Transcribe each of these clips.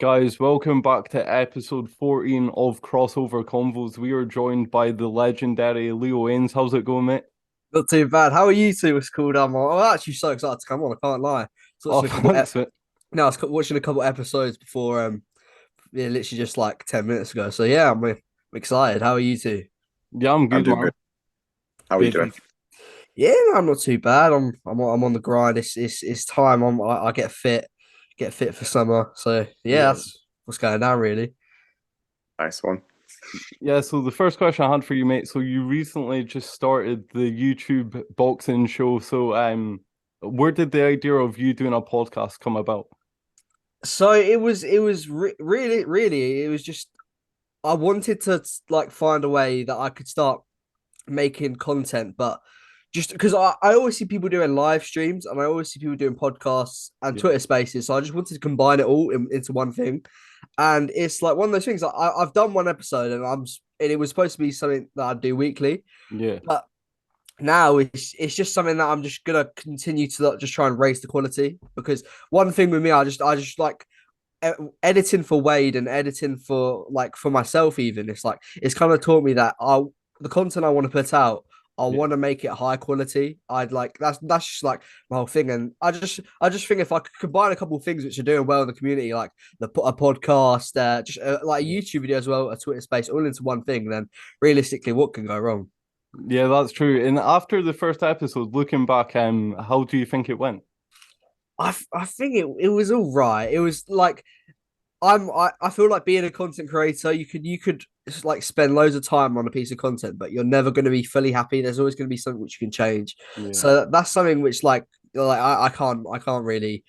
Guys, welcome back to episode 14 of Crossover Convos. We are joined by the legendary Leo Ains. How's it going, mate? Not too bad. How are you two? It's called. I'm actually so excited to come on. I can't lie. So Oh, watching a couple. thanks, mate. No, I was watching a couple episodes before. Yeah, literally just like 10 minutes ago. So yeah, I'm excited. How are you two? Yeah, I'm I'm good, doing man. good. How are you Good, doing? good. Yeah, no, I'm not too bad. I'm on the grind. It's time. I get fit for summer. So yeah, Yeah. that's what's going on really. Nice one. Yeah, so the first question I had for you, mate. So you recently just started the YouTube boxing show. So where did the idea of you doing a podcast come about? So really it was just I wanted to like find a way that I could start making content, but just because I always see people doing live streams and I always see people doing podcasts and Yeah. Twitter spaces. So I just wanted to combine it all into one thing. And it's like one of those things. I've done one episode and it was supposed to be something that I'd do weekly, Yeah. but now it's just something that I'm just gonna continue to like, just try and raise the quality because one thing with me, I just like editing for w.a.d.e and editing for like for myself even it's kind of taught me that the content I want to put out I Yeah. want to make it high quality. I'd like that's just like my whole thing, and I just think if I could combine a couple of things which are doing well in the community, like a podcast, just like a Yeah. YouTube video as well, a Twitter space, all into one thing, then realistically, what can go wrong? Yeah, that's true. And after the first episode, looking back, how do you think it went? I think it was all right. It was like I feel like being a content creator, you could like spend loads of time on a piece of content, but you're never going to be fully happy. There's always going to be something which you can change. Yeah. So that's something which like I can't really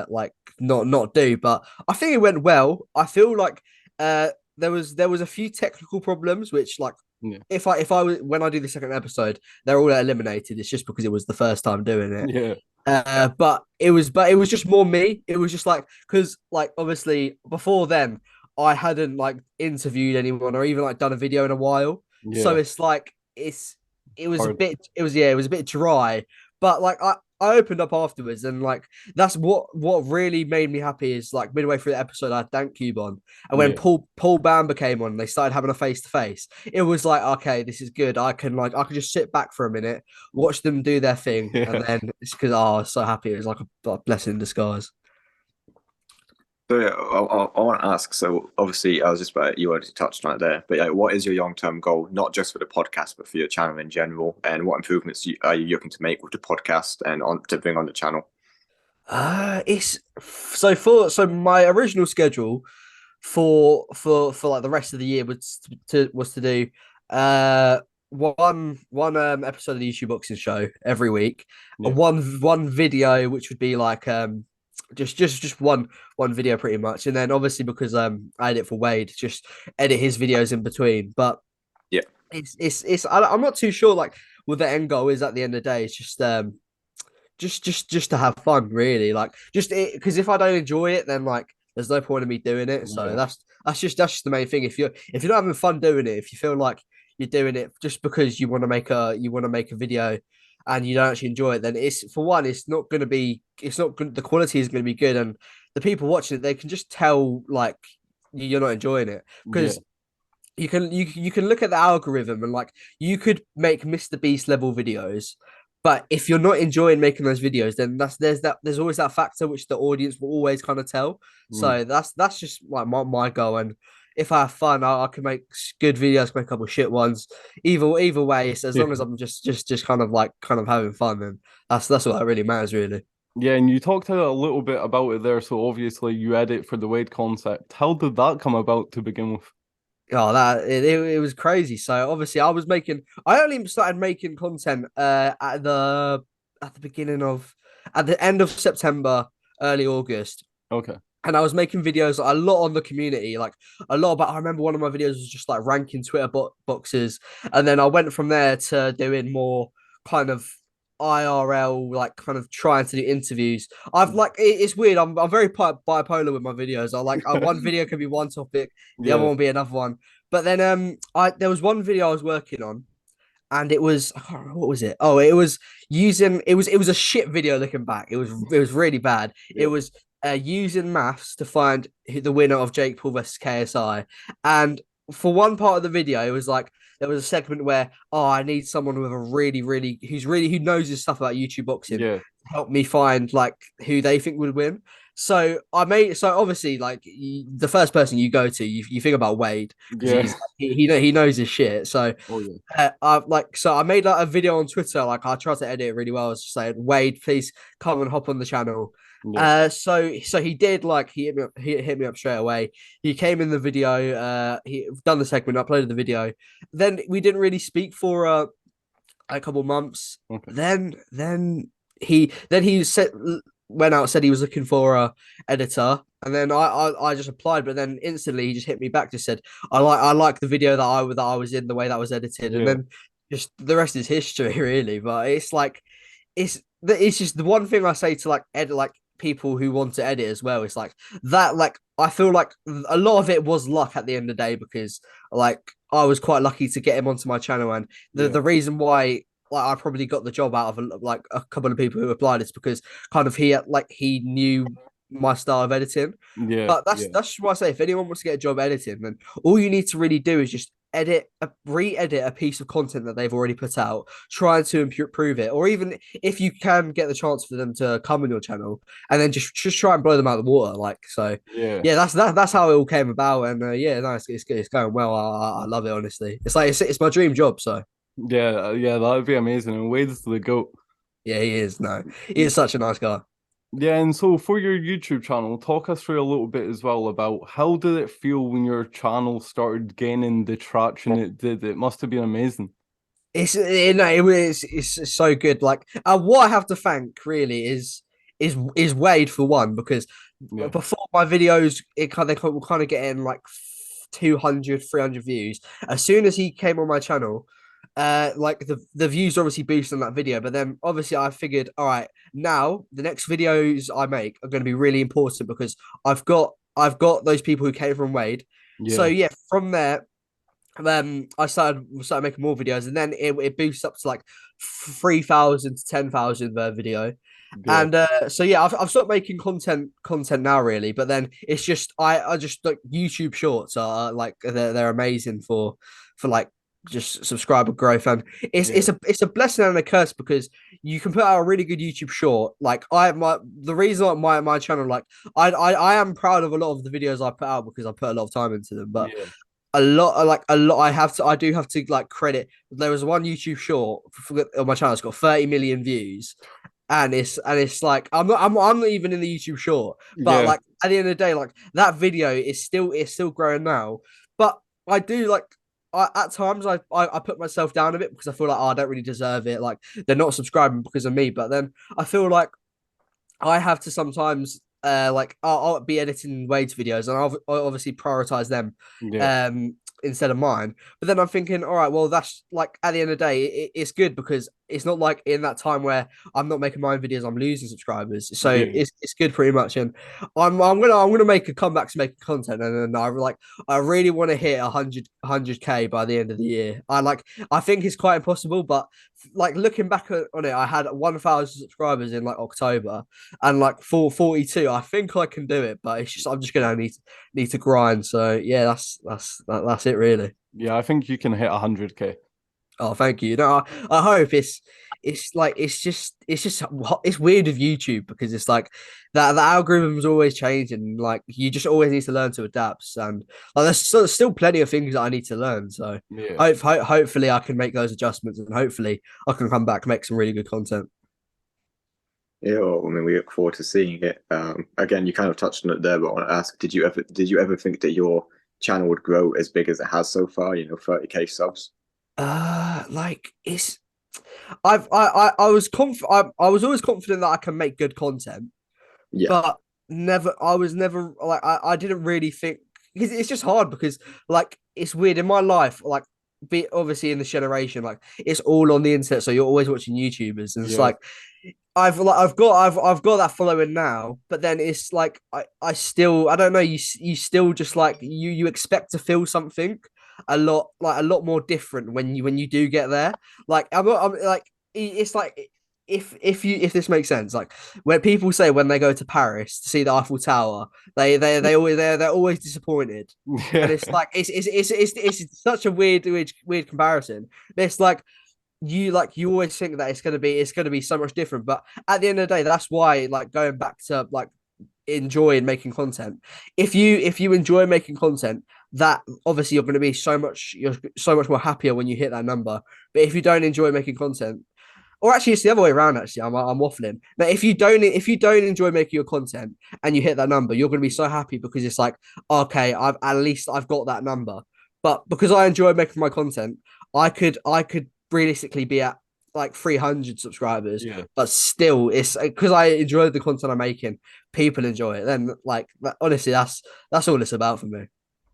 like not do. But I think it went well. I feel like there was a few technical problems which like Yeah. if I was when I do the second episode, they're all eliminated. It's just because it was the first time doing it. Yeah. Yeah. But it was just more me. It was just like because like obviously before then I hadn't like interviewed anyone or even like done a video in a while. So Yeah. it's like it was a Hard. bit it was a bit dry. But like I opened up afterwards and like that's what really made me happy is like midway through the episode I had Dank Cube on. And when Yeah. Paul Bamber came on, they started having a face to face. It was like, okay, this is good. I can just sit back for a minute, watch them do their thing, and Yeah. then it's because I was so happy. It was like a blessing in disguise. So yeah, I want to ask. So obviously, I was just about you already touched on it there. But yeah, what is your long-term goal, not just for the podcast, but for your channel in general? And what improvements are you looking to make with the podcast and on to bring on the channel? It's so my original schedule for like the rest of the year was to do one episode of the YouTube boxing show every week, Yeah. one video which would be like just one video pretty much, and then obviously because I edit for w.a.d.e, just edit his videos in between. But Yeah, I'm not too sure like what the end goal is at the end of the day. It's just to have fun, really. Like just because if I don't enjoy it, then like there's no point in me doing it. So Yeah. that's just the main thing. If you're not having fun doing it, if you feel like you're doing it just because you want to make a video and you don't actually enjoy it, then it's for one, it's not good. The quality is going to be good, and the people watching it, they can just tell like you're not enjoying it Yeah. because you can look at the algorithm and like you could make Mr. Beast level videos, but if you're not enjoying making those videos, then there's always that factor which the audience will always kind of tell. Mm. So that's just like my goal. And if I have fun, I can make good videos, make a couple of shit ones. Either way, it's as Yeah. long as I'm just kind of having fun, then that's what really matters, really. Yeah, and you talked a little bit about it there. So obviously you edit for the w.a.d.e concept. How did that come about to begin with? Oh, it was crazy. So obviously, I only started making content at the beginning of at the end of September, early August, Okay. and I was making videos a lot on the community, like a lot about. I remember one of my videos was just like ranking Twitter boxes, and then I went from there to doing more kind of IRL, like kind of trying to do interviews. It's weird. I'm very bipolar with my videos. One video can be one topic, the other Yeah. one will be another one. But then I there was one video I was working on, and it was I can't remember what was it. Oh, it was a shit video looking back. It was really bad. It yeah, was using maths to find the winner of Jake Paul versus KSI. And for one part of the video, it was like there was a segment where, oh, I need someone with a who knows his stuff about YouTube boxing Yeah. to help me find like who they think would win. So obviously like the first person you go to, you think about Wade because Yeah. he knows his shit. So Oh yeah. I made like a video on Twitter. Like I tried to edit it really well. I was just saying, Wade, please come and hop on the channel. Yeah. So he did. Like he hit me up straight away. He came in the video. He done the segment, uploaded the video. Then we didn't really speak for a couple months. Okay. Then he went out, said he was looking for a editor, and then I just applied, but then instantly he just hit me back, just said I like the video that I was in, the way that was edited, and Yeah. then just the rest is history really. But it's like it's just the one thing I say to like edit, like people who want to edit as well. It's like that, like I feel like a lot of it was luck at the end of the day, because like I was quite lucky to get him onto my channel, and Yeah. the reason why like I probably got the job out of like a couple of people who applied is because kind of he knew my style of editing. Yeah. But that's why I say, if anyone wants to get a job editing, then all you need to really do is just re-edit a piece of content that they've already put out, try to improve it, or even if you can get the chance for them to come on your channel, and then just try and blow them out of the water. Like, so Yeah. yeah, that's how it all came about. And yeah, no, it's going well. I love it, honestly. It's like it's my dream job. So Yeah. Yeah. That would be amazing. And Wade's the GOAT. yeah, he is. No, he is such a nice guy. Yeah, and so for your YouTube channel, talk us through a little bit as well about how did it feel when your channel started gaining the traction it did? It must have been amazing. It's so good. Like, what I have to thank really is Wade for one, because Yeah. before my videos, they were kind of getting like 200, 300 views. As soon as he came on my channel, like the views obviously boosted on that video, but then obviously I figured, all right, now the next videos I make are going to be really important, because I've got those people who came from Wade. So Yeah. yeah, from there, I started making more videos, and then it boosts up to like 3,000 to 10,000 per video. Yeah. And so yeah, I've stopped making content now really, but then it's just I just like YouTube Shorts are like they're amazing for like just subscriber growth, and it's a blessing and a curse, because you can put out a really good YouTube short. Like the reason my channel, like I am proud of a lot of the videos I put out because I put a lot of time into them, but Yeah. a lot I do have to like credit. There was one YouTube short on my channel, it's got 30 million views, and it's like I'm not even in the YouTube short, but Yeah. like at the end of the day, like that video is still growing now. But I do like at times I put myself down a bit, because I feel like, oh, I don't really deserve it, like they're not subscribing because of me. But then I feel like I have to sometimes like I'll be editing Wade's videos, and I'll obviously prioritize them Yeah. instead of mine. But then I'm thinking, all right, well, that's like at the end of the day, it's good, because it's not like in that time where I'm not making my own videos, I'm losing subscribers. So Yeah. it's good pretty much. And I'm gonna make a comeback to make content, and then I really want to hit 100K by the end of the year. I think it's quite impossible, but like looking back on it, I had 1,000 subscribers in like October, and like 442. I think I can do it, but it's just I'm just gonna need to grind. So yeah, that's it really. Yeah. I think you can hit 100K. Oh, thank you. No, I hope it's weird with YouTube, because it's like that the algorithm's always changing. Like you just always need to learn to adapt, and like there's still plenty of things that I need to learn. So Yeah. hopefully I can make those adjustments, and hopefully I can come back and make some really good content. Yeah, well, I mean, we look forward to seeing it. Again, you kind of touched on it there, but I want to ask: Did you ever think that your channel would grow as big as it has so far? 30K subs. Like it's I was I was always confident that I can make good content, Yeah, but I was never like I didn't really think, because it's just hard, because like it's weird in my life, like be obviously in this generation, like it's all on the internet, so you're always watching YouTubers, and it's Yeah. like I've got that following now, but then it's like I still, I don't know, you still just like you expect to feel something a lot more different when you do get there. Like I'm like it's like if this makes sense, like when people say when they go to Paris to see the Eiffel Tower, they're always disappointed, and Yeah. it's like it's such a weird comparison. It's like you always think that it's gonna be so much different, but at the end of the day, that's why like going back to like enjoying making content. If you enjoy making content, that obviously you're so much more happier when you hit that number. But if you don't enjoy making content, or actually, it's the other way around. Actually, I'm waffling. But if you don't enjoy making your content and you hit that number, you're going to be so happy because it's like, okay, I've got that number. But because I enjoy making my content, I could realistically be at like 300 subscribers, Yeah. but still, it's because I enjoy the content I'm making. People enjoy it. Then, like, honestly, that's all it's about for me.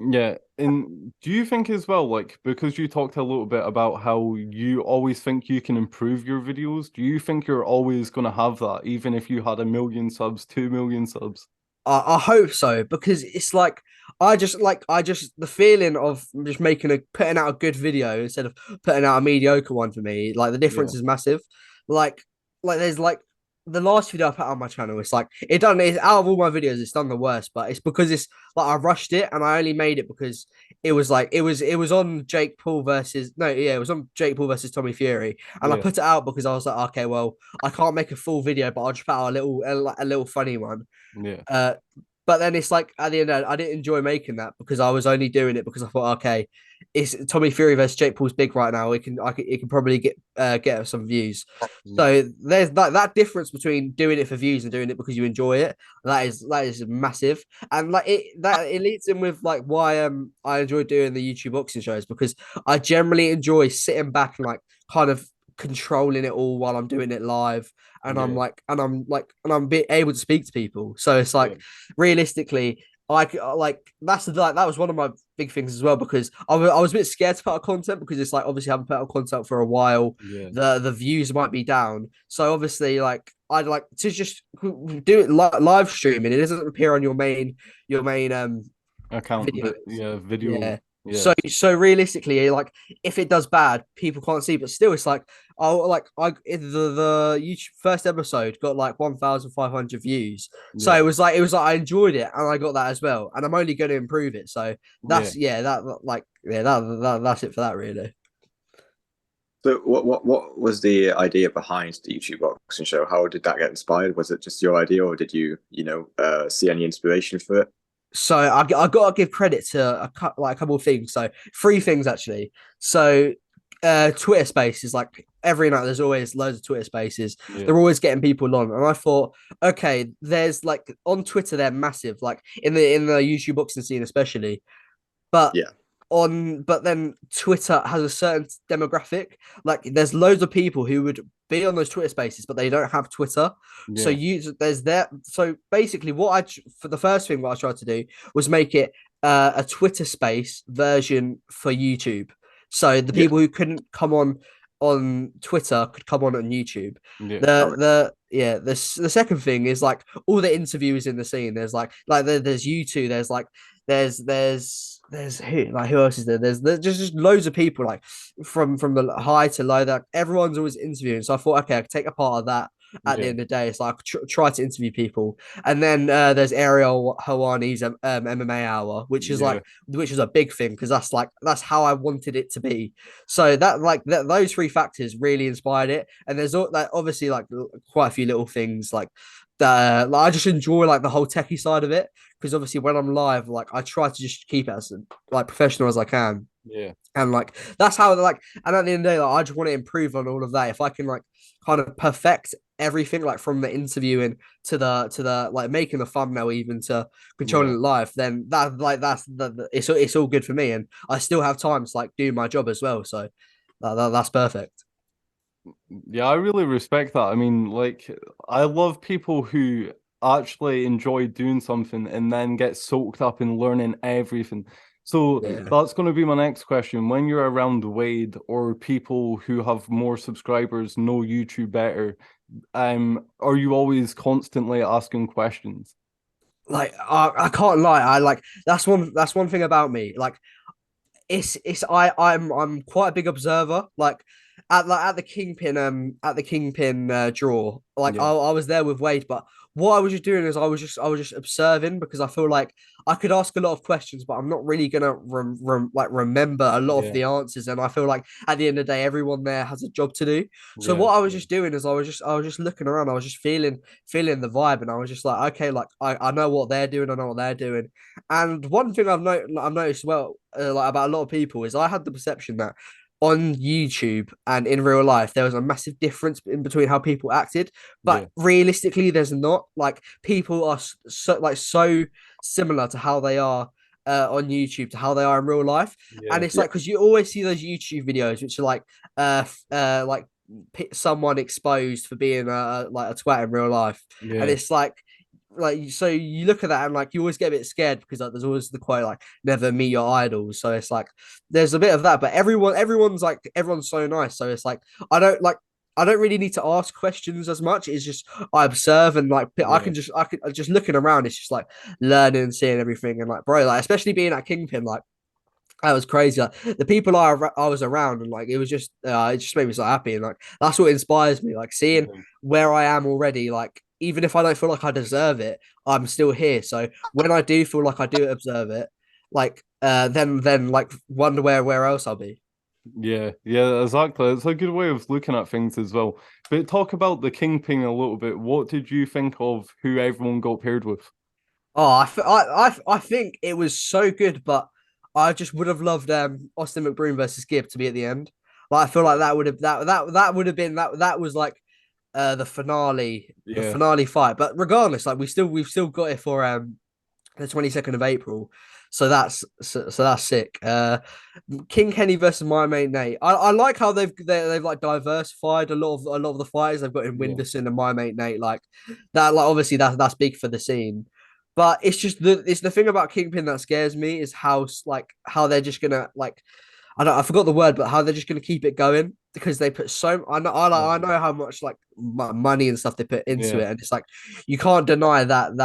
Yeah, and do you think as well, like, because you talked a little bit about how you always think you can improve your videos, do you think you're always going to have that, even if you had 1 million subs, 2 million subs? I hope so because it's like I just the feeling of just putting out a good video instead of putting out a mediocre one for me. Like the difference Yeah, is massive. Like there's like the last video I put on my channel. It's out of all my videos, it's done the worst. But it's because it's like I rushed it and I only made it because it was on Jake Paul versus no yeah it was on Jake Paul versus Tommy Fury, and I yeah, put it out because I was like, okay, well, I can't make a full video, but I'll just put out a little funny one. yeah, uh, but then it's like at the end, I didn't enjoy making that because I was only doing it because I thought, okay, it's Tommy Fury versus Jake Paul's big right now. It can probably get some views. yeah, So there's that difference between doing it for views and doing it because you enjoy it. That is massive, and like it leads in with like why I enjoy doing the YouTube boxing shows because I generally enjoy sitting back and like kind of controlling it all while I'm doing it live, and I'm yeah, like and I'm able to speak to people. So it's yeah, like realistically, that was one of my big things as well because I was a bit scared to put out content because it's like obviously I haven't put out content for a while. yeah. The views might be down, so obviously like I'd like to just do it live streaming. It doesn't appear on your main Account, videos. but yeah, video, Yeah. yeah, So realistically, like if it does bad, people can't see, but still, it's like the YouTube first episode got like 1,500 views. So yeah, it was like I enjoyed it and I got that as well, and I'm only going to improve it. So yeah. that's it for that really. So what was the idea behind the YouTube boxing show? How did that get inspired? Was it just your idea, or did you see any inspiration for it? So I got to give credit to a couple of things. So three things actually. So Twitter Spaces, like every night, there's always loads of Twitter Spaces. Yeah, They're always getting people on, and I thought, okay, there's like on Twitter they're massive, like in the YouTube boxing scene especially. But Yeah, but then Twitter has a certain demographic. Like there's loads of people who would be on those Twitter Spaces, but they don't have Twitter. So yeah, there's that. So basically, for the first thing, what I tried to do was make it a Twitter Space version for YouTube. So the yeah. people who couldn't come on Twitter could come on YouTube. yeah, The second thing is like all the interviewers in the scene. There's there's you two. There's like who else is there? There's just loads of people like from the high to low that everyone's always interviewing. So I thought, okay, I could take a part of that. At the yeah, end of the day, it's like try to interview people, and then there's Ariel Hawani's MMA hour, yeah, which is a big thing because that's how I wanted it to be. So those three factors really inspired it, and there's obviously like quite a few little things like I just enjoy like the whole techie side of it because obviously when I'm live, like I try to just keep it as like professional as I can. yeah, And like that's how like and at the end of the day, like, I just want to improve on all of that. If I can like kind of perfect everything, like from the interviewing to the like making the thumbnail even to controlling yeah. it live, then it's all good for me. And I still have time to like do my job as well. So that's perfect. Yeah, I really respect that. I mean, like, I love people who actually enjoy doing something and then get soaked up in learning everything. So Yeah. that's going to be my next question. When you're around w.a.d.e or people who have more subscribers, know YouTube better, are you always constantly asking questions? Like I can't lie. I like that's one thing about me. Like I'm quite a big observer. Like at the Kingpin draw. Like Yeah. I was there with Wade, but what I was just doing is I was just observing because I feel like I could ask a lot of questions, but I'm not really gonna remember a lot of Yeah. the answers. And I feel like at the end of the day, everyone there has a job to do. So Yeah. what I was just doing is I was just looking around. I was just feeling the vibe, and I was just like, okay, like I know what they're doing. I know what they're doing. And one thing I've noticed well, like about a lot of people is I had the perception that on YouTube and in real life, there was a massive difference in between how people acted. Yeah. But realistically, there's not. Like people are so similar to how they are on YouTube to how they are in real life. And Yeah. it's like because you always see those YouTube videos which are like someone exposed for being like a twat in real life, and Yeah. it's like so you look at that and like you always get a bit scared because like there's always the quote like never meet your idols. So it's like there's a bit of that, but everyone's so nice. So it's like I don't really need to ask questions as much. It's just I observe and like Yeah. I can just looking around. It's just like learning and seeing everything and like bro, like especially being at Kingpin, like that was crazy. Like, the people I was around and like it just made me so happy and like that's what inspires me. Like seeing Yeah. where I am already, like even if I don't feel like I deserve it, I'm still here. So when I do feel like I do observe it, like then like wonder where else I'll be. Yeah, yeah, exactly. It's a good way of looking at things as well. But talk about the Kingpin a little bit. What did you think of who everyone got paired with? Oh, I think it was so good, but I just would have loved Austin McBroom versus Gibb to be at the end. Like I feel like that would have been that was like the Yeah, finale fight. But regardless, like we've still got it for the 22nd of April. So that's sick. King Kenny versus my mate Nate. I like how they've like diversified a lot of the fighters they've got in yeah, Winderson and my mate Nate. Like that, like obviously that's big for the scene. But it's the thing about Kingpin that scares me is how they're just gonna like I forgot the word, but how they're just gonna keep it going because they put so I know how much like money and stuff they put into yeah, it, and it's like you can't deny that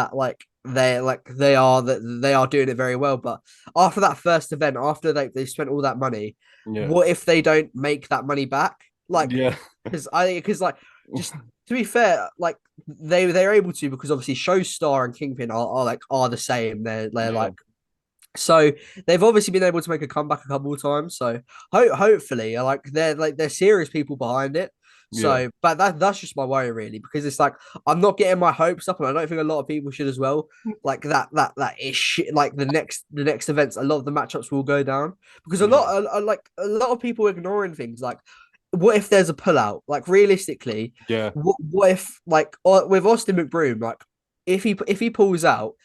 they are doing it very well. But after that first event, after they spent all that money, yeah, what if they don't make that money back? Like yeah, because like just to be fair, like they're able to because obviously Showstar and Kingpin are the same. They're yeah, like so they've obviously been able to make a comeback a couple of times. So hopefully, they're serious people behind it. yeah, So, but that's just my worry really because it's like I'm not getting my hopes up, and I don't think a lot of people should as well. Like that ish like the next events, a lot of the matchups will go down because yeah, a lot of people ignoring things like. What if there's a pullout? Like realistically, yeah. what if like with Austin McBroom, like if he pulls out,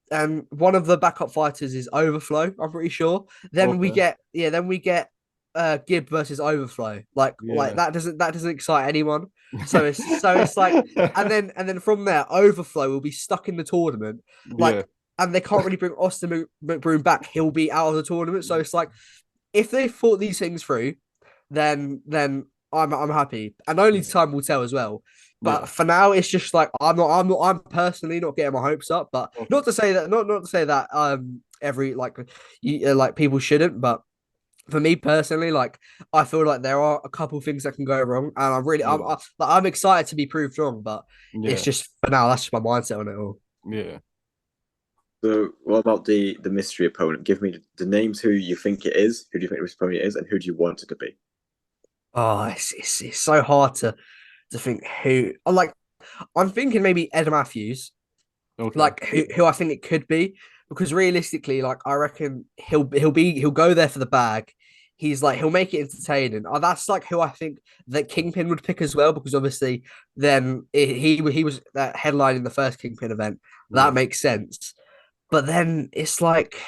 and one of the backup fighters is Overflow, I'm pretty sure. Okay, Then we get Gibb versus Overflow. Like yeah, that doesn't excite anyone. So it's like and then from there, Overflow will be stuck in the tournament. yeah, Like and they can't really bring Austin McBroom back. He'll be out of the tournament. So it's like if they thought these things through, then I'm happy. And only time will tell as well. yeah. But for now, it's just like I'm personally not getting my hopes up. But Okay. not to say that not to say that every like you like people shouldn't. But for me personally, like I feel like there are a couple things that can go wrong, and Yeah, I'm excited to be proved wrong. But it's yeah, just for now, that's just my mindset on it all. yeah. So, what about the mystery opponent? Give me the names who you think it is, who do you think the opponent is, and who do you want it to be? Oh, it's so hard to think who. Like I'm thinking maybe Ed Matthews, Okay. like who I think it could be, because realistically, like I reckon he'll go there for the bag. He's like he'll make it entertaining. That's like who I think that Kingpin would pick as well, because obviously then he was that headline in the first Kingpin event. That Yeah, makes sense. But then it's like,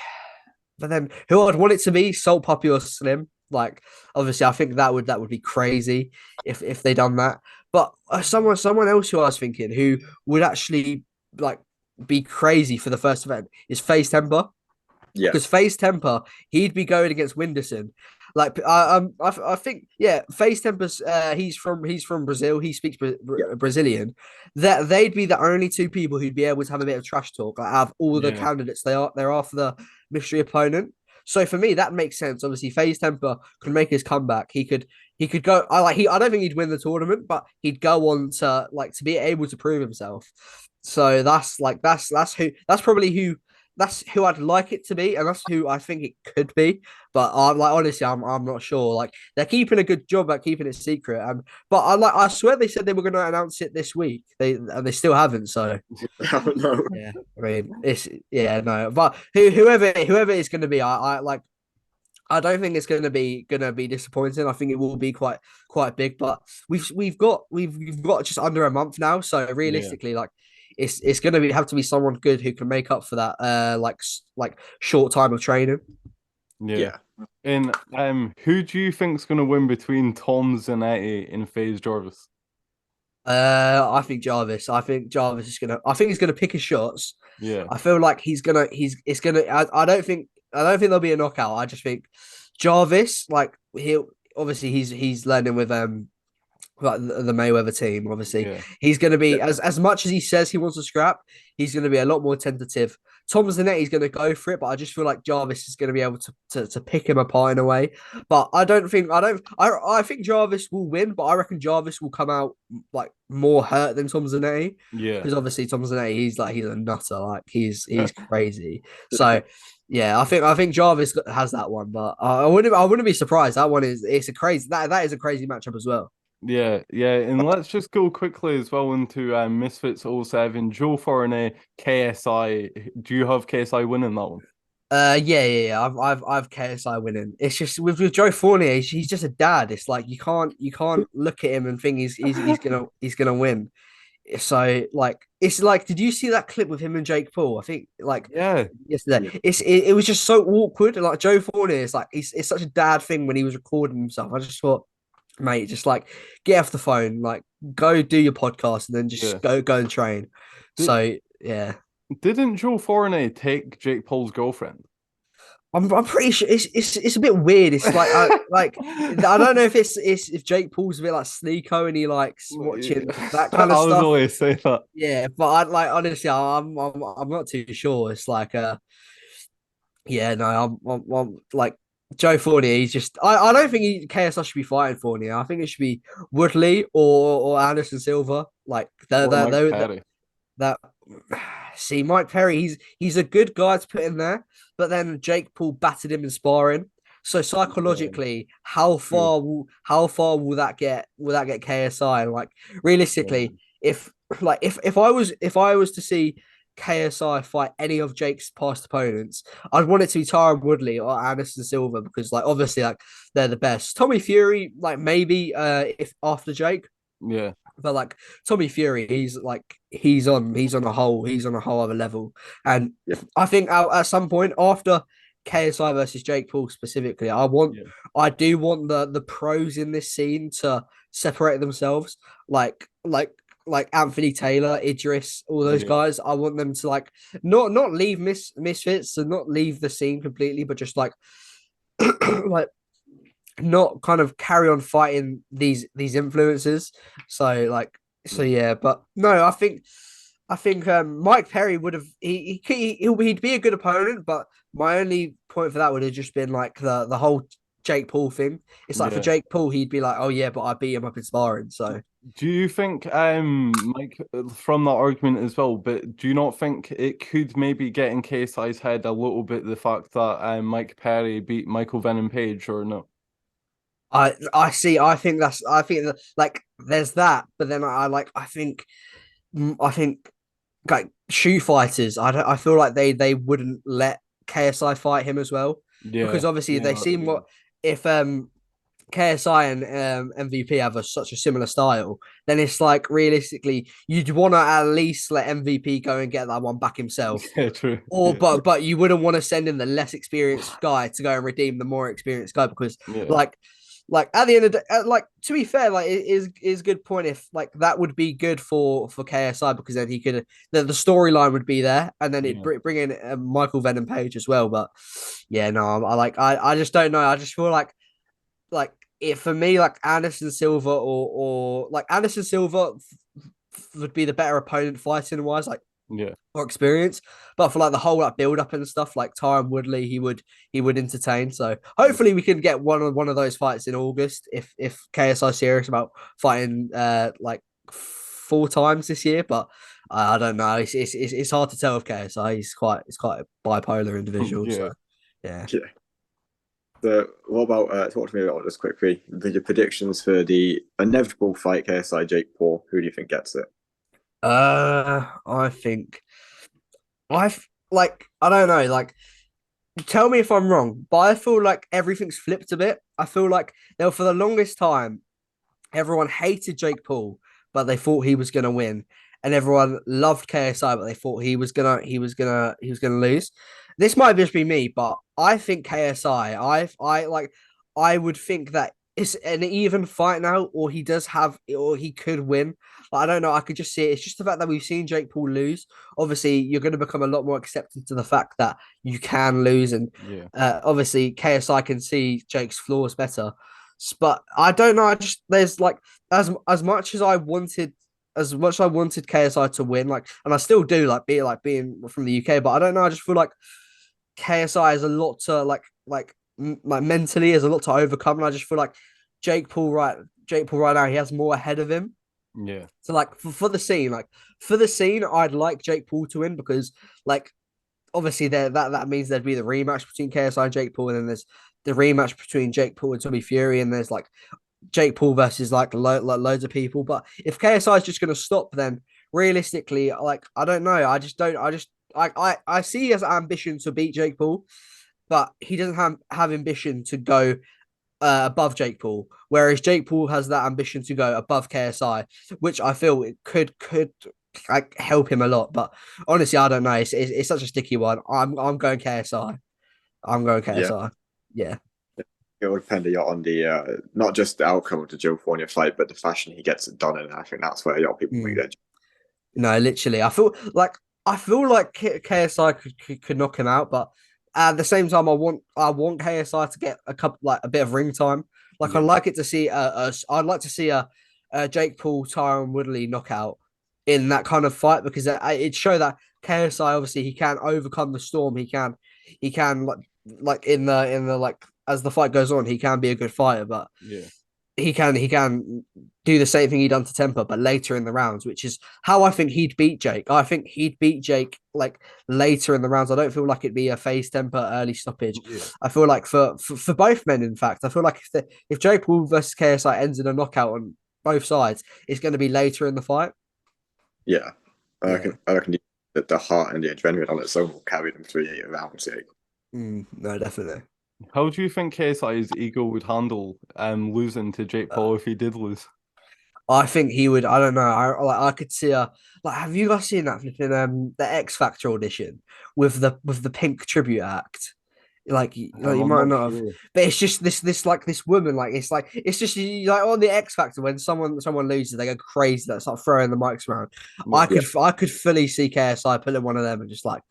but then who I'd want it to be, Salt Puppy or Slim. Like obviously, I think that would be crazy if they done that. But someone else who I was thinking who would actually like be crazy for the first event is Face Temper, Yeah, because Face Temper he'd be going against Winderson. Like I think yeah, Face Temper's he's from Brazil. He speaks yeah, Brazilian. That they'd be the only two people who'd be able to have a bit of trash talk like, out of all the yeah, candidates they're after the mystery opponent. So for me that makes sense. Obviously, Face Temper can make his comeback. he could go. I don't think he'd win the tournament, but he'd go on to like to be able to prove himself. So that's probably who I'd like it to be, and that's who I think it could be. But honestly, I'm not sure. Like they're keeping a good job at keeping it secret, and but I swear they said they were going to announce it this week. They still haven't. So No. yeah, I mean it's yeah no, but whoever it's going to be, I like. I don't think it's gonna be disappointing. I think it will be quite big, but we've got just under a month now, so Yeah. realistically, like it's gonna have to be someone good who can make up for that like short time of training. Yeah. And who do you think's gonna win between Tom Zanetti and FaZe Jarvis? I think Jarvis. I think Jarvis is gonna. I think he's gonna pick his shots. Yeah. I feel like he's gonna. It's gonna. I don't think there'll be a knockout. I just think Jarvis, like he'll obviously he's learning with like the Mayweather team. Obviously, Yeah. he's going to be as much as he says he wants to scrap. He's going to be a lot more tentative. Tom Zanetti is going to go for it, but I just feel like Jarvis is going to be able to pick him apart in a way. But I don't think I think Jarvis will win, but I reckon Jarvis will come out like more hurt than Tom Zanetti Yeah. because obviously Tom Zanetti he's a nutter, like he's crazy. So. Yeah, I think Jarvis has that one, but I wouldn't be surprised. That one it's a crazy that is a crazy matchup as well. Yeah, yeah, and let's just go quickly as well into Misfits '07, Joe Fournier, KSI. Do you have KSI winning that one? Yeah. I've KSI winning. It's just with Joe Fournier, he's just a dad. It's like you can't look at him and think he's gonna win. So like it's like, did you see that clip with him and Jake Paul? I think like Yeah, yesterday. It was just so awkward. Like Joe Fournier is like it's such a dad thing when he was recording himself. I just thought, mate, just like get off the phone, like go do your podcast, and then yeah. just go and train. Did, So yeah. didn't Joe Fournier take Jake Paul's girlfriend? I'm pretty sure it's a bit weird. It's like I don't know if Jake Paul's a bit like Sneeko and he likes watching that kind of I was stuff. always say that. Yeah, but I like honestly, I'm not too sure. It's like yeah, no, I'm like Joe Fournier. He's just I don't think KSI should be fighting Fournier. I think it should be Woodley or Anderson Silva. Like Or Mike Perry. that see Mike Perry. He's a good guy to put in there, but then Jake Paul battered him in sparring. So psychologically, how far will that get? Will that get KSI? Like realistically, if I was to see KSI fight any of Jake's past opponents, I'd want it to be Tyron Woodley or Anderson Silva because like obviously like they're the best. Tommy Fury, like maybe if after Jake, Yeah, but like Tommy Fury, he's on a whole other level. And I think at some point after KSI versus Jake Paul specifically, yeah, I do want the pros in this scene to separate themselves. Like Anthony Taylor, Idris, all those yeah, guys. I want them to like not leave misfits and not leave the scene completely, but just like like not kind of carry on fighting these influences. So yeah, but no, I think Mike Perry would have he'd be a good opponent, but my only point for that would have just been like the whole Jake Paul thing. It's like for yeah. Jake Paul, he'd be like, oh yeah, but I beat him up in sparring. So Do you think, Mike, from that argument as well, but do you not think it could maybe get in KSI's head a little bit the fact that Mike Perry beat Michael Venom Page or no? I see. I think that like there's that, but then I think like shoe fighters. I feel like they wouldn't let KSI fight him as well Yeah, because obviously yeah, they seen what if KSI and MVP have such a similar style, then it's like realistically you'd want to at least let MVP go and get that one back himself. yeah, true. Or Yeah, but you wouldn't want to send in the less experienced guy to go and redeem the more experienced guy because yeah, like at the end of the like to be fair, like it is good point if like that would be good for KSI because then he could the storyline would be there and then it yeah, bring in Michael Venom Page as well. But yeah, no, I just don't know. I just feel like it for me like Anderson Silva or like Anderson Silva would be the better opponent fighting wise. Like Yeah. more experience. But for like the whole like build up and stuff, like Tyron Woodley, he would entertain. So hopefully we can get one of those fights in August if KSI is serious about fighting like 4 times this year. But I don't know. It's hard to tell with KSI. He's quite a bipolar individual. Yeah. So yeah. Yeah. So what about talk to me about this quickly? Your predictions for the inevitable fight KSI Jake Paul. Who do you think gets it? I think I don't know, like tell me if I'm wrong, but I feel like everything's flipped a bit. I feel like for the longest time, everyone hated Jake Paul, but they thought he was gonna win. And everyone loved KSI, but they thought he was gonna lose. This might just be me, but I think KSI, I like I would think that it's an even fight now, or he does have or he could win. Like, I don't know. I could just see it. It's just the fact that we've seen Jake Paul lose. Obviously, you're going to become a lot more accepted to the fact that you can lose, and Yeah. obviously KSI can see Jake's flaws better. But I don't know. I just there's like as much as I wanted. As much as I wanted KSI to win, like, and I still do, like being from the UK, but I don't know. I just feel like KSI is a lot to like mentally is a lot to overcome, and I just feel like Jake Paul right now, he has more ahead of him. Yeah. So like for the scene, I'd like Jake Paul to win because like obviously that means there'd be the rematch between KSI and Jake Paul, and then there's the rematch between Jake Paul and Tommy Fury, and there's like Jake Paul versus like loads of people. But if KSI is just going to stop, then realistically, like I don't know. I just don't. I see he has ambition to beat Jake Paul, but he doesn't have ambition to go above Jake Paul. Whereas Jake Paul has that ambition to go above KSI, which I feel it could like help him a lot. But honestly, I don't know. It's such a sticky one. I'm going KSI. I'm going Yeah. KSI. Yeah. It will depend a lot on the not just the outcome of the Joe Fournier fight, but the fashion he gets it done in. I think that's where a lot of people make their. No, literally. I feel like KSI could knock him out, but at the same time, I want KSI to get a couple like a bit of ring time. Like Yeah. I'd like it to see I'd like to see a Jake Paul Tyron Woodley knockout in that kind of fight because it show that KSI obviously he can overcome the storm. He can like in the like as the fight goes on, he can be a good fighter, but Yeah. he can do the same thing he done to Temper, but later in the rounds, which is how I think he'd beat Jake. I think he'd beat Jake like later in the rounds. I don't feel like it'd be a phase Temper early stoppage. Yeah. I feel like for both men, in fact, I feel like if Jake Paul versus KSI ends in a knockout on both sides, it's going to be later in the fight. Yeah, I reckon the heart and the adrenaline on its own will carry them through 8 rounds. Yeah. No, definitely. How do you think KSI's ego would handle losing to Jake Paul if he did lose? I think he would. I don't know. I could see a like. Have you guys seen that flipping the X Factor audition with the pink tribute act? Like you I'm might not not have, sure. but it's just this like this woman. Like it's just like on the X Factor when someone loses, they go crazy. They start throwing the mics around. Yeah. I could fully see KSI pulling one of them and just like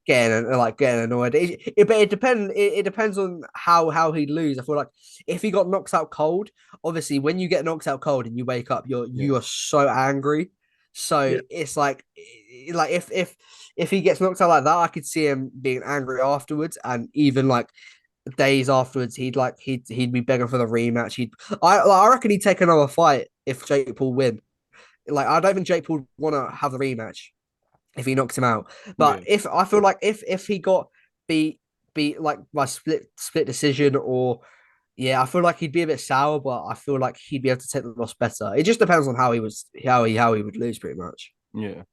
getting annoyed. But it depends on how he'd lose. I feel like if he got knocked out cold, obviously when you get knocked out cold and you wake up, you are so angry. So it's like if he gets knocked out like that, I could see him being angry afterwards, and even like days afterwards, he'd be begging for the rematch. I reckon he'd take another fight if Jake Paul win. Like I don't think Jake Paul would want to have the rematch if he knocks him out. But Yeah. if I feel like if he got beat like by split decision or yeah, I feel like he'd be a bit sour, but I feel like he'd be able to take the loss better. It just depends on how he would lose pretty much. Yeah.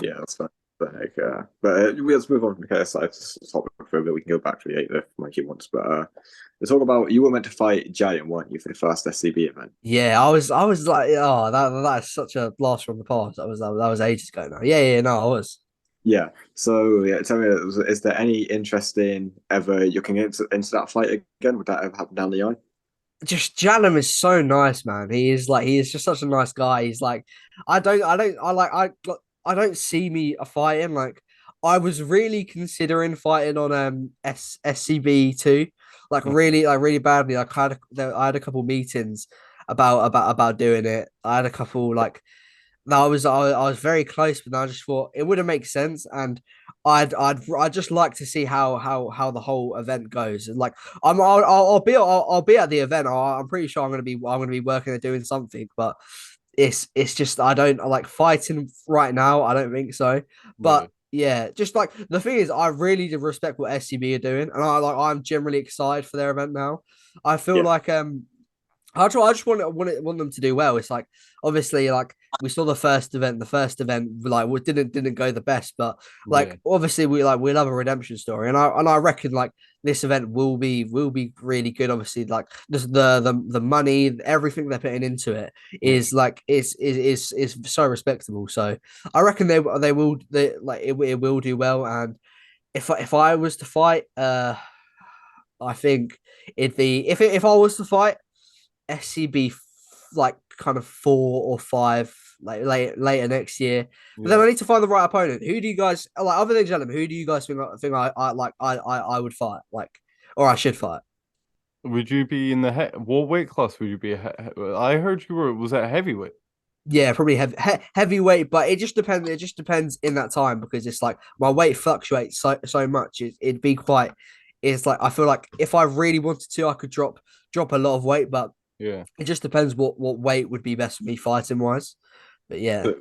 Yeah, that's fine. But let's move on from the KSI topic for a bit. We can go back to the 8 if Mikey wants. But let's talk about you were meant to fight Jallum, weren't you, for the first SCB event? Yeah, I was like, oh, that is such a blast from the past. That was ages ago now. Yeah, no, I was. Yeah. So yeah, tell me, is there any interest in ever looking into that fight again? Would that ever happen down the line? Just Jallum is so nice, man. He is just such a nice guy. He's like, I don't see me fighting. Like, I was really considering fighting on SCB too, like really badly. I had a couple meetings about doing it. I had a couple like No, I was very close, but I just thought it wouldn't make sense, and I'd just like to see how the whole event goes. And like I'll be at the event. I'm pretty sure I'm gonna be working and doing something, but it's just I don't like fighting right now. I don't think so, Yeah, but yeah, just like the thing is, I really do respect what SCB are doing, and I'm generally excited for their event now. I feel Yeah, like I just want them to do well. It's like obviously like we saw the first event. The first event like didn't go the best, but yeah, like obviously we love a redemption story, and I reckon like this event will be really good. Obviously, like just the money, everything they're putting into it yeah. is like is so respectable. So I reckon it will do well. And if I was to fight, I think it'd be if I was to fight. SCB like kind of 4 or 5 like later next year. But then Yeah. I need to find the right opponent. Who do you guys like other than Jallum? Who do you guys think I would fight like or I should fight? Would you be in the what weight class would you be? I heard you were was that heavyweight? Yeah, probably heavyweight, but it just depends. It just depends in that time because it's like my weight fluctuates so much. It'd be quite. It's like I feel like if I really wanted to, I could drop a lot of weight, but Yeah. it just depends what weight would be best for me fighting wise. But yeah, so,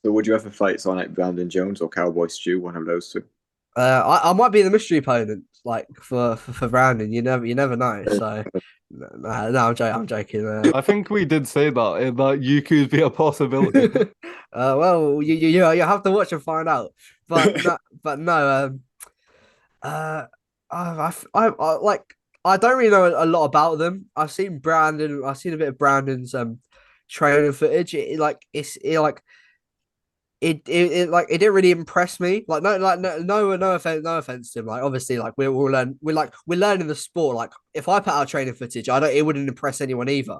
so would you ever fight someone like Brandon Jones or Cowboy Stew, one of those two? I might be the mystery opponent, like for Brandon. You never know. So no, I'm joking. I think we did say that that you could be a possibility. Well, you have to watch and find out. But no. Uh, I like I don't really know a lot about them. I've seen Brandon. I've seen a bit of Brandon's training footage. Like it like it didn't really impress me. Like no offense to him. Like obviously like we're learning the sport. Like if I put out training footage, I don't it wouldn't impress anyone either.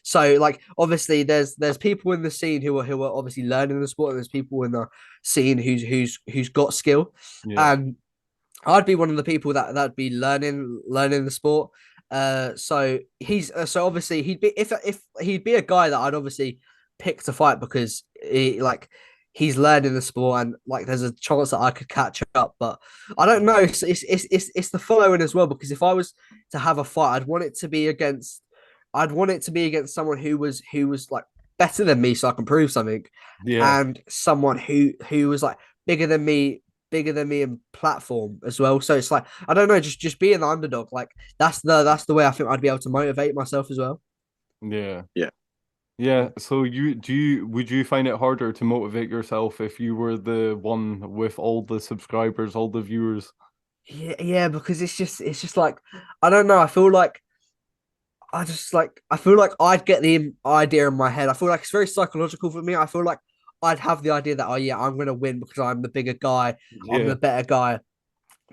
So like obviously there's people in the scene who are obviously learning the sport, and there's people in the scene who's got skill, Yeah. and I'd be one of the people that'd be learning the sport. So he's so obviously he'd be if he'd be a guy that I'd obviously pick to fight because he's learning the sport, and like there's a chance that I could catch up. But I don't know. It's the following as well, because if I was to have a fight, I'd want it to be against someone who was like better than me, so I can prove something, Yeah. and someone who was like bigger than me bigger than me in platform as well. So it's like I don't know, just being the underdog. Like that's the way I think I'd be able to motivate myself as well. Yeah. Yeah. Yeah. So you would you find it harder to motivate yourself if you were the one with all the subscribers, all the viewers? Yeah, because it's just like I don't know. I feel like I'd get the idea in my head. I feel like it's very psychological for me. I feel like I'd have the idea that oh yeah, I'm gonna win because I'm the bigger guy, I'm Yeah. the better guy.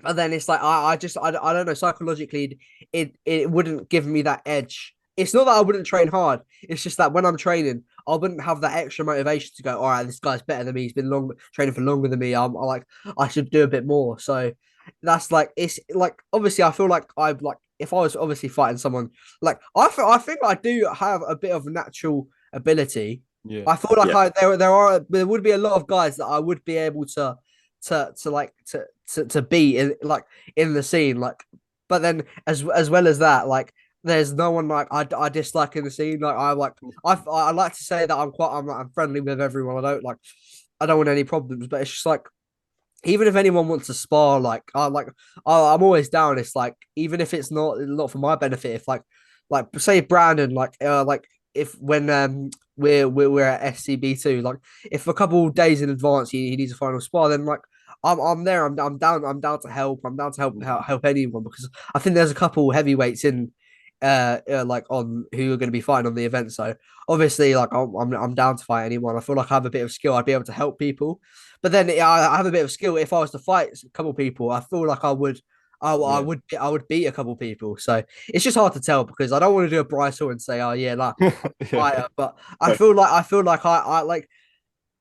And then it's like I don't know psychologically it wouldn't give me that edge. It's not that I wouldn't train hard. It's just that when I'm training, I wouldn't have that extra motivation to go. All right, this guy's better than me. He's been long training for longer than me. I like I should do a bit more. So that's like it's like obviously I feel like I've like if I was obviously fighting someone like I think I do have a bit of natural ability. Yeah. I feel like Yeah. there would be a lot of guys that I would be able to be in like in the scene like but then as well as that like there's no one like I dislike in the scene like I like to say that I'm friendly with everyone. I don't want any problems, but it's just like even if anyone wants to spar I'm always down. It's like even if it's not for my benefit, if like say Brandon like if when we're at SCB2 like if a couple of days in advance he needs a final spar, then like I'm there. I'm down to help. I'm down to help anyone because I think there's a couple heavyweights in like on who are going to be fighting on the event. So obviously like I'm down to fight anyone. I feel like I have a bit of skill. I'd be able to help people. But then I have a bit of skill. If I was to fight a couple people, I feel like Yeah. I would beat a couple people. So it's just hard to tell because I don't want to do a Bryce Hall and say, oh yeah, like Yeah. fighter. But I feel like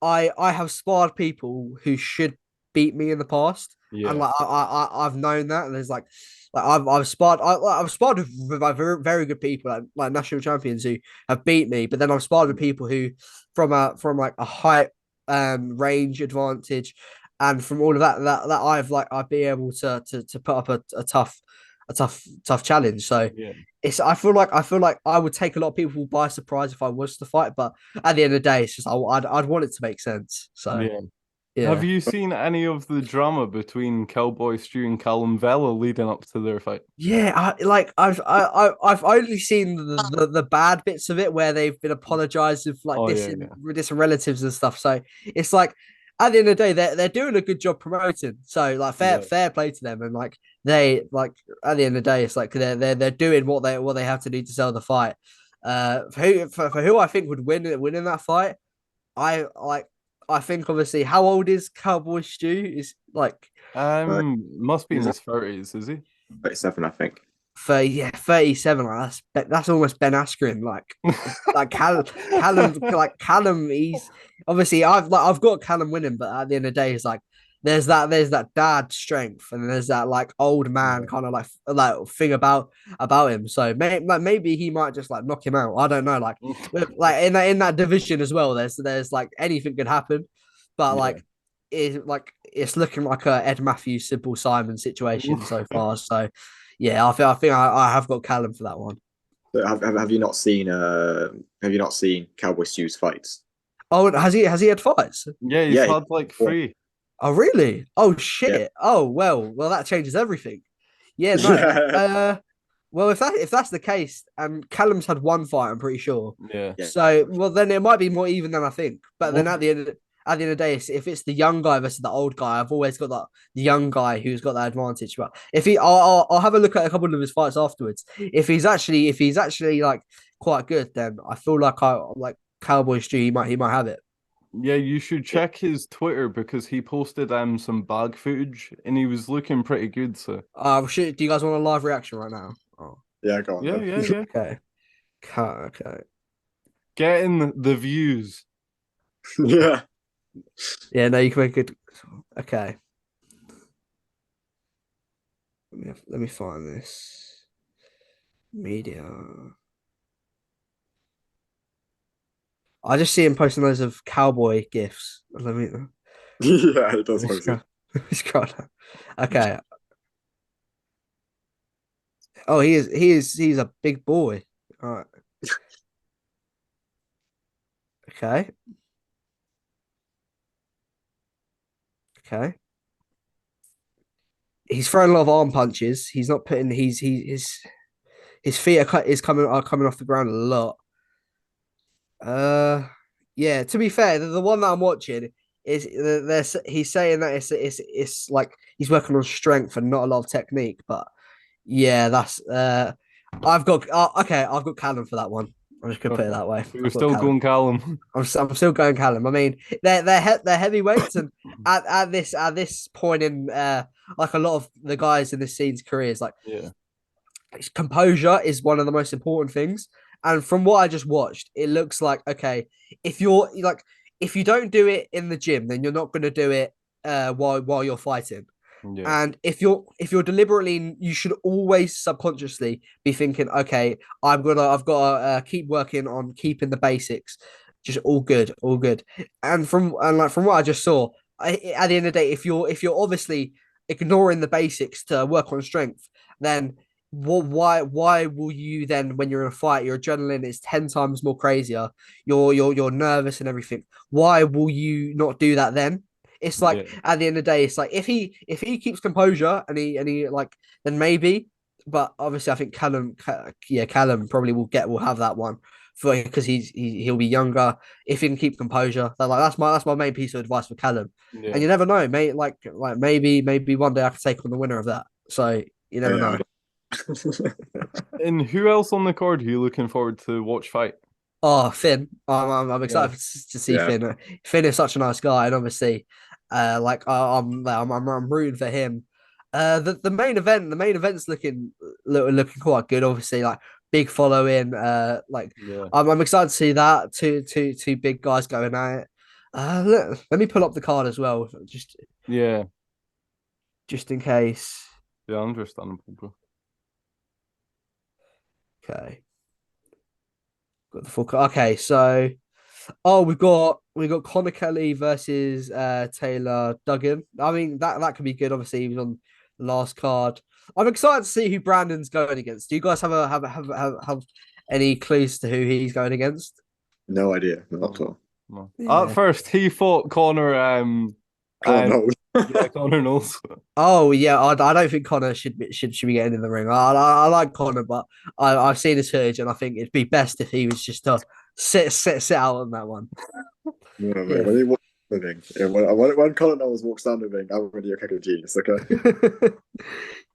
I have sparred people who should beat me in the past, and Yeah. like I've known that. And there's like I've sparred with very, very good people like national champions who have beat me, but then I've sparred with people from like a height range advantage, and from all of that I'd be able to put up a tough challenge. So Yeah. I feel like I would take a lot of people by surprise if I was to fight, but at the end of the day, it's just I'd want it to make sense. So Yeah. Have yeah. you seen any of the drama between Cowboy Stu and Callum Vela leading up to their fight? Yeah, I've only seen the bad bits of it where they've been apologizing for like Oh yeah, dissing yeah, dissing relatives and stuff. So it's like at the end of the day, they're doing a good job promoting. So like yeah. fair play to them, and like they like at the end of the day, it's like they're doing what they have to do to sell the fight. For who I think would win in that fight, I like I think obviously how old is Cowboy Stew? Is like Must be in He's his 30s, is he? 37, I think. 37. Like, that's almost Ben Askren. Like Callum. He's obviously I've got Callum winning, but at the end of the day, it's like there's that dad strength, and there's that like old man Yeah. kind of like thing about him. So maybe he might just like knock him out. I don't know. Like in that division as well. There's like anything could happen, but Yeah. it's looking like a Ed Matthews, Simple Simon situation so far. So yeah, I have got Callum for that one. So have you not seen Cowboy Stu's fights? Oh, has he had fights? Yeah, he's Yeah, had like three. Oh, really? Oh, yeah. shit. Oh, well, that changes everything. Yeah, no. Yeah. Well, if that's the case, and Callum's had one fight, I'm pretty sure. Yeah. Yeah. So, well, then it might be more even than I think. But then Well, at the end of the day, if it's the young guy versus the old guy, I've always got that the young guy who's got that advantage. But if I'll have a look at a couple of his fights afterwards. If he's actually like quite good, then I feel like I like Cowboy Stew. He might have it. yeah, you should check his Twitter because he posted some bag footage and he was looking pretty good. So Shoot, do you guys want a live reaction right now? Oh, Yeah, go on yeah, then. yeah, yeah. okay. Okay. Getting the views. Yeah. Yeah, no, you can make it. Okay. Let me find this media. I just see him posting loads of cowboy gifs. Yeah, it Let does me pose it. let me scroll down. Okay. Oh, he's a big boy. All right. Okay. Okay. He's throwing a lot of arm punches. He's not putting. His feet are coming off the ground a lot. Uh, yeah. To be fair, the one that I'm watching is there's he's saying that it's like he's working on strength and not a lot of technique. But yeah, that's I've got okay. I've got Callum for that one. I'm just gonna put it Okay. that way. So you're I've got still Callum. going Callum. I'm still going Callum. I mean, they're heavyweights, and at this point in like a lot of the guys in this scene's careers, like Yeah. composure is one of the most important things. And from what I just watched, it looks like okay, if you're like if you don't do it in the gym, then you're not going to do it while you're fighting. Yeah. And if you're deliberately, you should always subconsciously be thinking, okay, I've got to keep working on keeping the basics, just all good, all good. And from what I just saw, at the end of the day, if you're obviously ignoring the basics to work on strength, then why will you then when you're in a fight, your adrenaline is 10 times more crazier, you're nervous and everything. Why will you not do that then? It's Yeah. like at the end of the day, it's like if he keeps composure and he like then maybe, but obviously I think Callum probably will have that one for because he'll be younger if he can keep composure. That's my main piece of advice for Callum. And Yeah. you never know, mate. Like maybe one day I could take on the winner of that. So you never know. And who else on the card are you looking forward to watch fight? Oh, Finn. I'm Yeah. excited to see Yeah. Finn. Finn is such a nice guy, and obviously, I'm rooting for him. The main event's looking quite good. Obviously, like big following. Yeah. I'm excited to see that two big guys going at it. Let me pull up the card as well, Yeah. just in case. Yeah, understandable, bro. Okay, got the full card. Okay, so Oh, we got Connor Kelly versus Taylor Duggan. I mean that could be good. Obviously, he was on the last card. I'm excited to see who Brandon's going against. Do you guys have any clues to who he's going against? No idea, not at all. No. At Yeah. first, he fought Connor. Can't And know. yeah, Connor knows. Oh yeah, I don't think Connor should be getting in the ring. I like Connor, but I've seen his footage and I think it'd be best if he was just to sit out on that one. No, mate. Yeah. When he walks down the ring, yeah, when Colin Knowles walks down the ring, I'm already a kind of genius. Okay.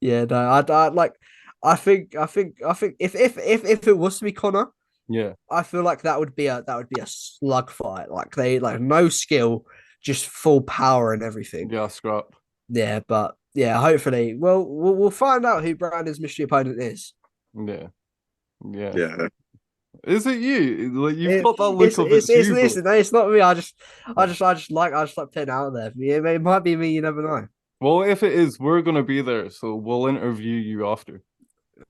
Yeah, no, I like. I think if it was to be Connor, Yeah, I feel like that would be a slug fight. Like they like no skill, just full power and everything. yeah, scrap. Yeah, but yeah, hopefully, well, we'll find out who Brandon's mystery opponent is. Yeah, yeah. Yeah. Is it you? Like you've It, got that look it's of it's it's it's you, bro. listen, no, it's not me. I just like putting it out there. Yeah, it might be me. You never know. Well, if it is, we're gonna be there, so we'll interview you after.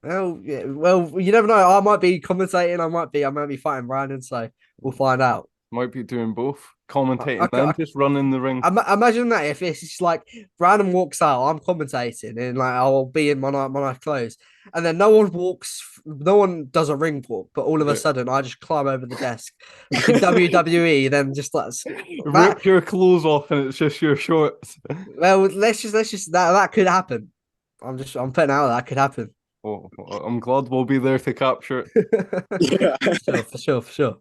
Well, yeah, well, you never know. I might be commentating. I might be fighting Brandon. So we'll find out. Might be doing both, commentating I, and just running the ring. imagine that if it's just like Brandon walks out, I'm commentating, and like I'll be in my nice clothes, and then no one does a ring walk, but all of a Yeah. sudden I just climb over the desk, like in WWE, then just like that. Rip your clothes off and it's just your shorts. Well, let's just that could happen. I'm putting out that could happen. Oh, I'm glad we'll be there to capture it. Yeah. For sure.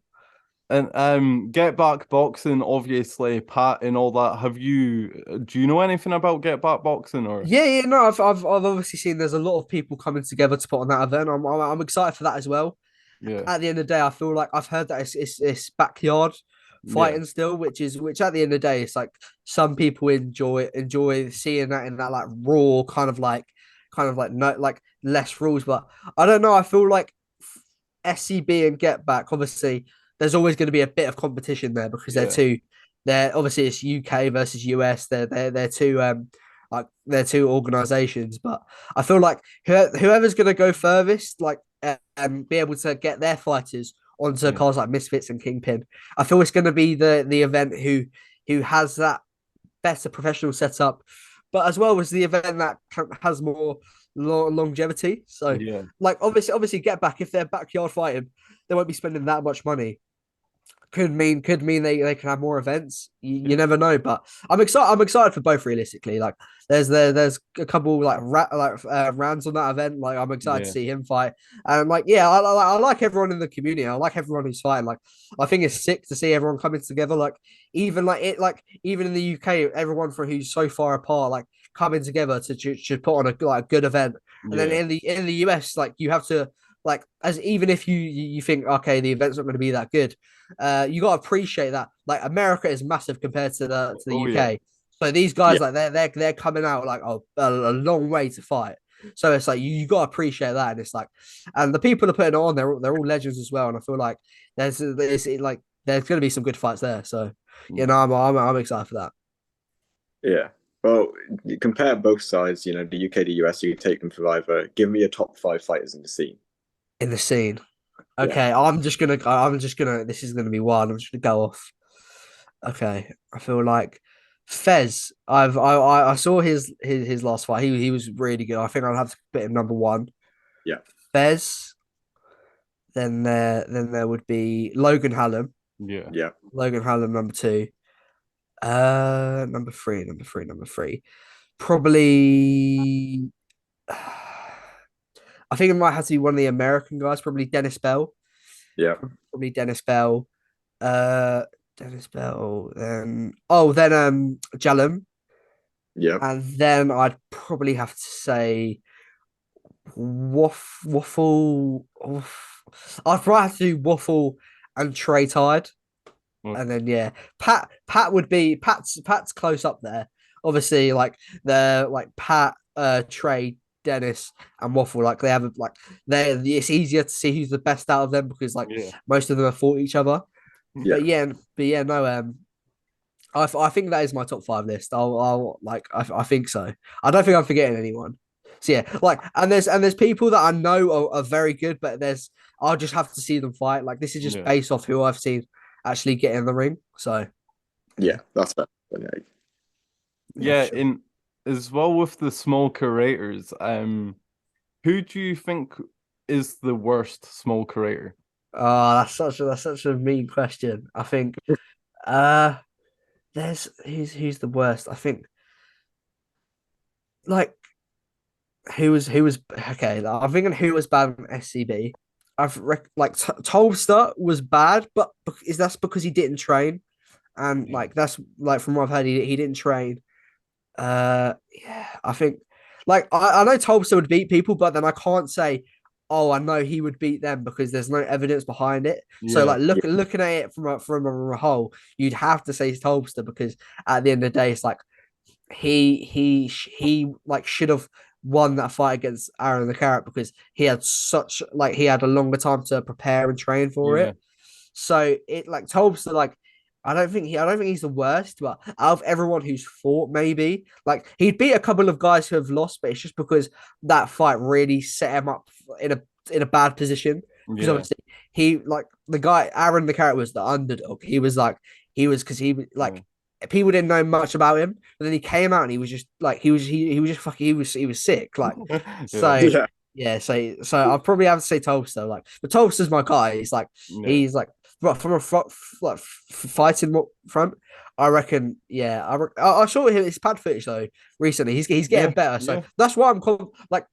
And Get Back Boxing, obviously, Pat and all that. Do you know anything about Get Back Boxing or? Yeah. No, I've obviously seen there's a lot of people coming together to put on that event. I'm excited for that as well. Yeah, At the end of the day, I feel like I've heard that it's backyard yeah, fighting still, which at the end of the day, it's like some people enjoy seeing that in that like raw kind of like no like less rules. But I don't know. I feel like SCB and Get Back, obviously, there's always going to be a bit of competition there because they're yeah, two. They're obviously it's UK versus US. They're two like they're two organizations, but I feel like whoever's going to go furthest, like and be able to get their fighters onto yeah, cars like Misfits and Kingpin, I feel it's going to be the event who has that better professional setup, but as well as the event that has more longevity. So, yeah. like obviously, Get Back if they're backyard fighting, they won't be spending that much money. Could mean they can have more events. You never know, but I'm excited for both realistically. Like there's a couple rounds on that event. Like I'm excited to Yeah. see him fight, and like yeah, I like everyone in the community. I like everyone who's fighting. Like I think it's sick to see everyone coming together. Even in the UK, everyone from who's so far apart, like coming together to put on a good event. And then Yeah, in the US, like you have to like as even if you think okay the event's not going to be that good, you got to appreciate that like America is massive compared to the oh yeah, UK. So these guys Yeah. like they're coming out like a long way to fight. So it's like you got to appreciate that, and it's like, and the people that are putting it on, they're all legends as well, and I feel like there's going to be some good fights there. So I'm excited for that. Yeah. Well, you compare both sides, the UK, the US, you take them for either. Give me your top 5 fighters in the scene. In the scene. Yeah. Okay, this is gonna be one. I'm just gonna go off. Okay, I feel like Fez. I saw his last fight. He was really good. I think I'll have to put him number one. Yeah. Fez. Then there would be Logan Hallam. yeah, Yeah. Logan Hallam number two. Number three. Probably. I think it might have to be one of the American guys. Probably Dennis Bell. Yeah. Probably Dennis Bell. Uh, Dennis Bell. Then Jallum, Yeah. and then I'd probably have to say Waffle. I'd probably have to do Waffle and Trey Tide, Mm. and then yeah, Pat would be Pat's close up there. Obviously, like they're like Pat, Trey, Dennis, and Waffle. Like they have like it's easier to see who's the best out of them because like yeah, most of them have fought each other. Yeah. But yeah, no. I think that is my top five list. I think so. I don't think I'm forgetting anyone. So yeah, like and there's people that I know are very good, but I'll just have to see them fight. Like this is just yeah, based off who I've seen actually get in the ring. So Yeah, that's fair. Yeah, sure. in as well with the small creators, who do you think is the worst small creator? Oh, that's such a mean question. I think uh there's who's the worst. I think like who was okay. Like, I'm thinking who was bad in SCB. Tolster was bad, but is that's because he didn't train, and like that's like from what I've heard, he didn't train. Yeah, I think like I know Tolster would beat people, but then I can't say, oh, I know he would beat them because there's no evidence behind it. So Yeah, like looking at it from a whole, you'd have to say Tolster because at the end of the day, it's like he like should have won that fight against Aaron the Carrot because he had such like he had a longer time to prepare and train for yeah, it. So it like Tolbster like I don't think he's the worst, but out of everyone who's fought, maybe like he'd beat a couple of guys who have lost, but it's just because that fight really set him up in a bad position. Because yeah, obviously he like the guy Aaron the Carrot was the underdog. He was because he yeah. like people didn't know much about him, but then he came out and he was just like he was just fucking he was sick. Like Yeah, so Yeah. yeah, so I'll probably have to say Tolster. Like, but Tolster's my guy. yeah, He's like from a like fighting front. I reckon. Yeah, I saw his pad footage though recently. He's yeah, getting better. So yeah, that's why like.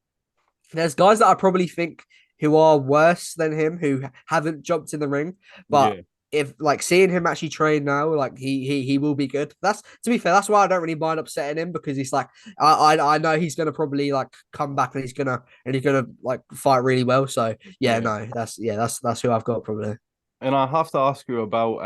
There's guys that I probably think who are worse than him who haven't jumped in the ring, but yeah. if like seeing him actually train now, like he will be good. That's to be fair. That's why I don't really mind upsetting him because he's like I know he's gonna probably like come back and he's gonna like fight really well. So yeah, Yeah. no, that's who I've got probably. And I have to ask you about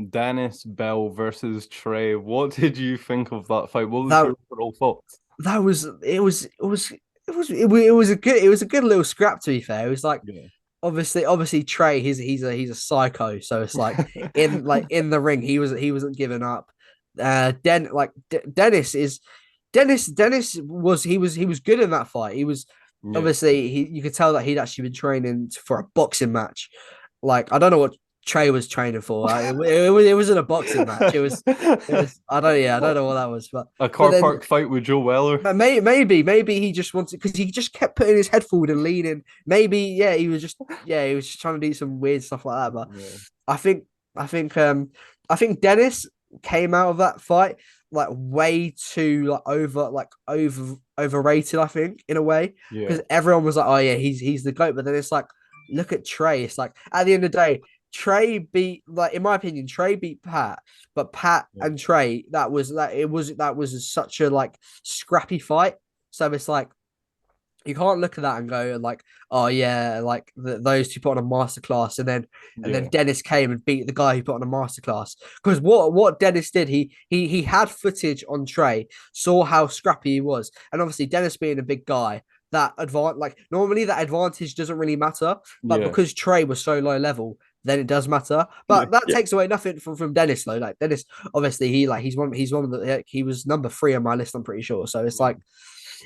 Dennis Bell versus Trey. What did you think of that fight? What was That your overall thoughts? that was it was a good little scrap to be fair. It was like Yeah, obviously Trey he's a psycho, so it's like in the ring he wasn't giving up. Dennis is Dennis was he was good in that fight. He was yeah. obviously he you could tell that he'd actually been training for a boxing match. Like I don't know what Trey was training for. It wasn't a boxing match. It was I don't know what that was, A but car then park fight with Joe Weller. maybe he just wanted because he just kept putting his head forward and leaning. Maybe he was just trying to do some weird stuff like that. But Yeah, I think I think Dennis came out of that fight like way too overrated. I think in a way yeah, because everyone was like, oh yeah, he's the goat. But then it's like look at Trey. It's like at the end of the day. Trey beat like in my opinion, Trey beat Pat, but Pat yeah, and Trey that was such a like scrappy fight. So it's like you can't look at that and go like, oh yeah, like those two put on a masterclass, and then yeah, Dennis came and beat the guy who put on a masterclass. Because what Dennis did, he had footage on Trey, saw how scrappy he was, and obviously Dennis being a big guy, that advantage like normally that advantage doesn't really matter, but yeah, because Trey was so low level. Then it does matter, yeah, but that Yeah. takes away nothing from Dennis though. Like Dennis, obviously he's one of the he was number 3 on my list. I'm pretty sure. So it's like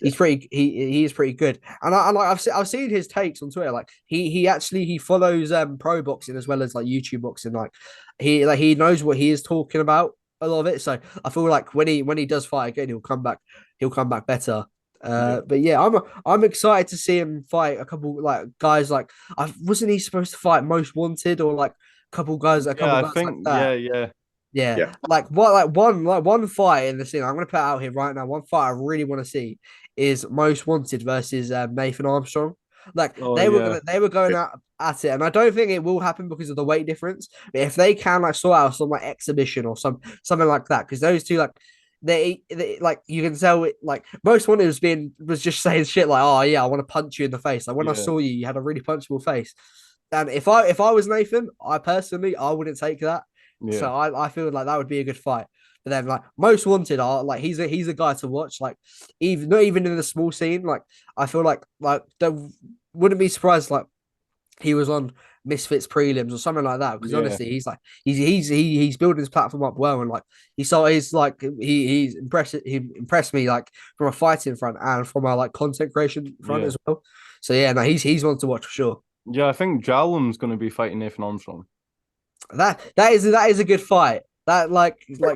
he is pretty good, and I've seen his takes on Twitter. Like he actually he follows pro boxing as well as like YouTube boxing. He knows what he is talking about a lot of it. So I feel like when he does fight again, he'll come back better. yeah. But yeah, I'm excited to see him fight a couple like guys like I wasn't he supposed to fight Most Wanted or like a Yeah, couple I guys like think, that. yeah, yeah, Yeah, Yeah. like one fight in the scene. I'm gonna put it out here right now. One fight I really want to see is Most Wanted versus Nathan Armstrong. Like oh yeah, they were going out at it, and I don't think it will happen because of the weight difference. But if they can like sort out some like exhibition or something like that, because those two like they like you can tell it like Most Wanted was just saying shit like oh yeah I want to punch you in the face. Like when I yeah, saw you had a really punchable face. And if I was Nathan, I personally I wouldn't take that. yeah, So I feel like that would be a good fight. But then like Most Wanted are like he's a guy to watch. Like even not even in the small scene. Like I feel like they wouldn't be surprised like he was on Misfits prelims or something like that. Because yeah, honestly, he's building his platform up well and like he saw he's like he impressed me like from a fighting front and from a like content creation front yeah. as well. So yeah, no, he's one to watch for sure. Yeah, I think Jallum's going to be fighting Nathan Armstrong. That is a good fight. That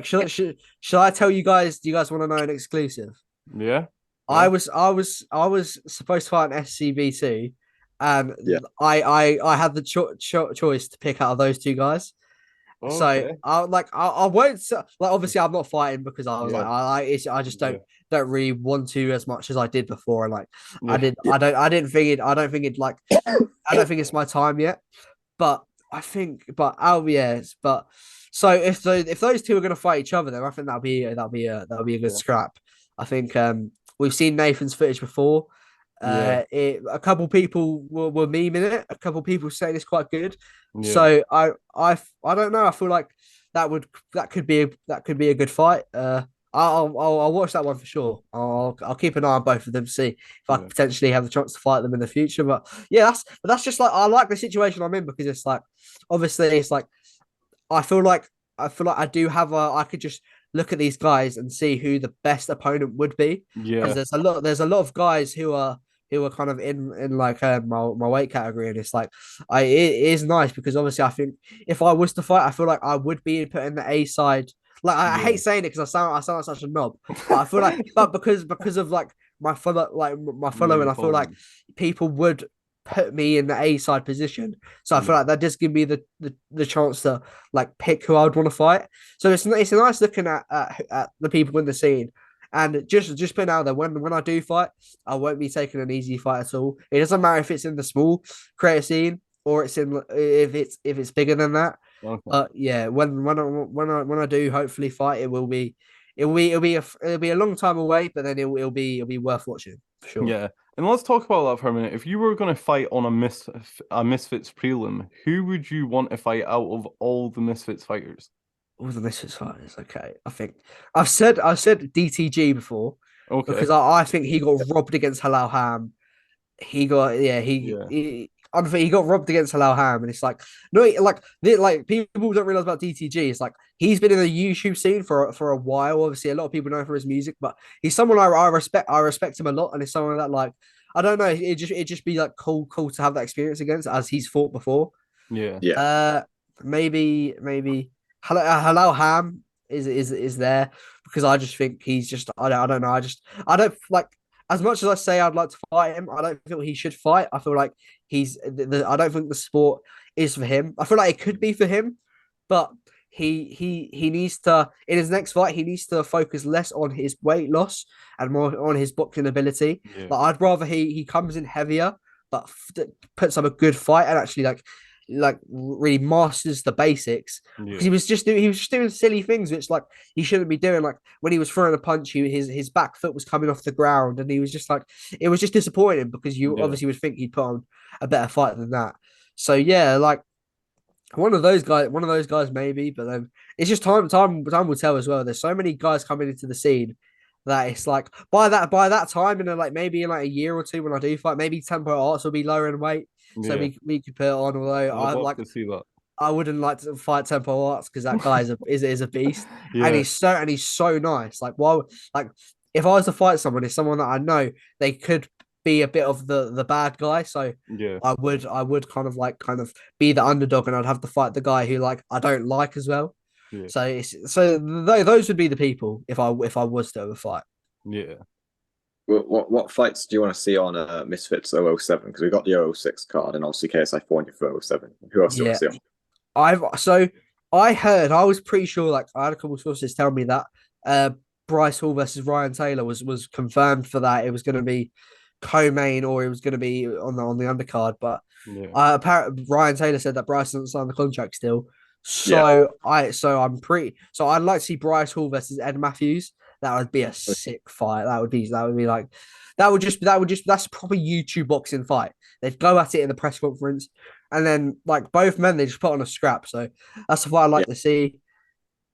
should I tell you guys? Do you guys want to know an exclusive? Yeah. I was supposed to fight an SCB too, and Yeah. I had the choice to pick out of those two guys. So Okay. I won't like obviously I'm not fighting because I was Yeah. like I just Yeah. don't really want to as much as I did before, and like I Yeah. did I don't think it like I don't think it's my time yet. But I think, but oh yes, but so if those two are going to fight each other, then I think that'll be a good Yeah. scrap. I think we've seen Nathan's footage before. Yeah. A couple people were memeing it. A couple people saying it's quite good. Yeah. So I don't know. I feel like that could be a good fight. I'll watch that one for sure. I'll keep an eye on both of them, see if I Yeah. potentially have the chance to fight them in the future. But yeah, that's just like I like the situation I'm in because it's like obviously it's like I feel like I do have I could just look at these guys and see who the best opponent would be because Yeah. there's a lot of guys who are kind of in like my weight category, and it's like it is nice because obviously I think if I was to fight I feel like I would be put in the A side. Like I Yeah. hate saying it because I sound like such a knob, but I feel like but because of like my Yeah. following, Your I feel like following. people would put me in the A side position. So I feel Yeah. like that does give me the chance to like pick who I would want to fight. So it's a nice looking at the people in the scene. And just putting out there when I do fight, I won't be taking an easy fight at all. It doesn't matter if it's in the small creator scene or it's in if it's bigger than that. Okay. But yeah, when I do hopefully fight, it'll be a long time away, but then it'll be worth watching for sure. Yeah. And let's talk about that for a minute. If you were going to fight on a Misfits prelim, who would you want to fight out of all the Misfits fighters? All the Misfits fighters. Okay, I think I've said DTG before Okay. because I think he got robbed against Halal Ham. He got yeah Yeah. I don't think he got robbed against Halal Ham, and it's like no like people don't realize about DTG. It's like he's been in the YouTube scene for a while. Obviously, a lot of people know him for his music, but he's someone I respect. I respect him a lot, and it's someone that like I don't know. It just be like cool to have that experience against as he's fought before. Yeah. Yeah. Maybe Halal Ham is there because I just think he's just I don't know I don't like as much as I say I'd like to fight him. I don't feel he should fight. I feel like I don't think the sport is for him. I feel like it could be for him, but he needs to in his next fight he needs to focus less on his weight loss and more on his boxing ability. Yeah. Like I'd rather he comes in heavier but puts up a good fight and actually like really masters the basics because Yeah. he was just doing silly things which like he shouldn't be doing. Like when he was throwing a punch, his back foot was coming off the ground, and he was just like it was just disappointing because you Yeah. obviously would think he'd put on a better fight than that. So yeah, like one of those guys maybe, but then it's just time will tell as well. There's so many guys coming into the scene that it's like by that time in like maybe in like a year or two when I do fight, maybe Tempo Arts will be lower in weight, so Yeah. we could put it on. Although I would love to see that. I wouldn't like to fight Tempo Arts because that guy is a beast, and Yeah. he's so nice. Like why like if I was to fight someone, it's someone that I know they could be a bit of the bad guy. So Yeah. I would kind of be the underdog, and I'd have to fight the guy who like I don't like as well. Yeah. So those would be the people if I was to ever fight. Yeah. What fights do you want to see on Misfits 007? Because we've got the 006 card and obviously KSI 400 for 007. Who else do you want Yeah, to see on? I heard I was pretty sure like I had a couple of sources tell me that Bryce Hall versus Ryan Taylor was confirmed for that. It was going to be co-main or it was going to be on the undercard, but Yeah. apparently Ryan Taylor said that Bryce hasn't signed the contract still. Yeah. So I'd like to see Bryce Hall versus Ed Matthews. That would be a sick fight. That would be like that's a proper YouTube boxing fight. They'd go at it in the press conference, and then like both men they just put on a scrap. So that's the fight I'd like to see.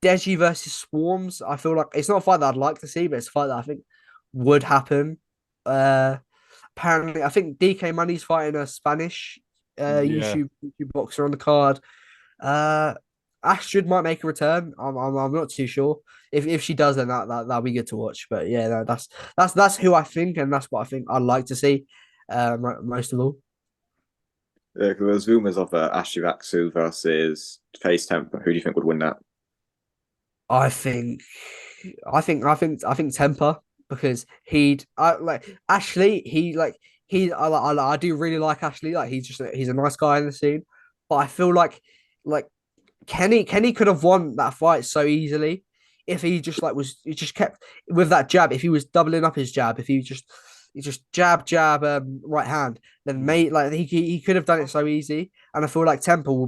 Deji versus Swarms. I feel like it's not a fight that I'd like to see, but it's a fight that I think would happen. Uh, Apparently, I think DK Money's fighting a Spanish Yeah. YouTube boxer on the card. Uh, Astrid might make a return. I'm not too sure. If she does, then that'll be good to watch. But yeah, no, that's who I think, and that's what I think I'd like to see. Most of all. There was rumors of Ashley Raksu versus Face Temper. Who do you think would win that? I think, I think Temper because I like Ashley. I do really like Ashley. Like he's a nice guy in the scene, but I feel like Kenny could have won that fight so easily if he just he just kept with that jab. If he was doubling up his jab, if he just jab right hand, then Mm. mate like he could have done it so easy. And I feel like Temple will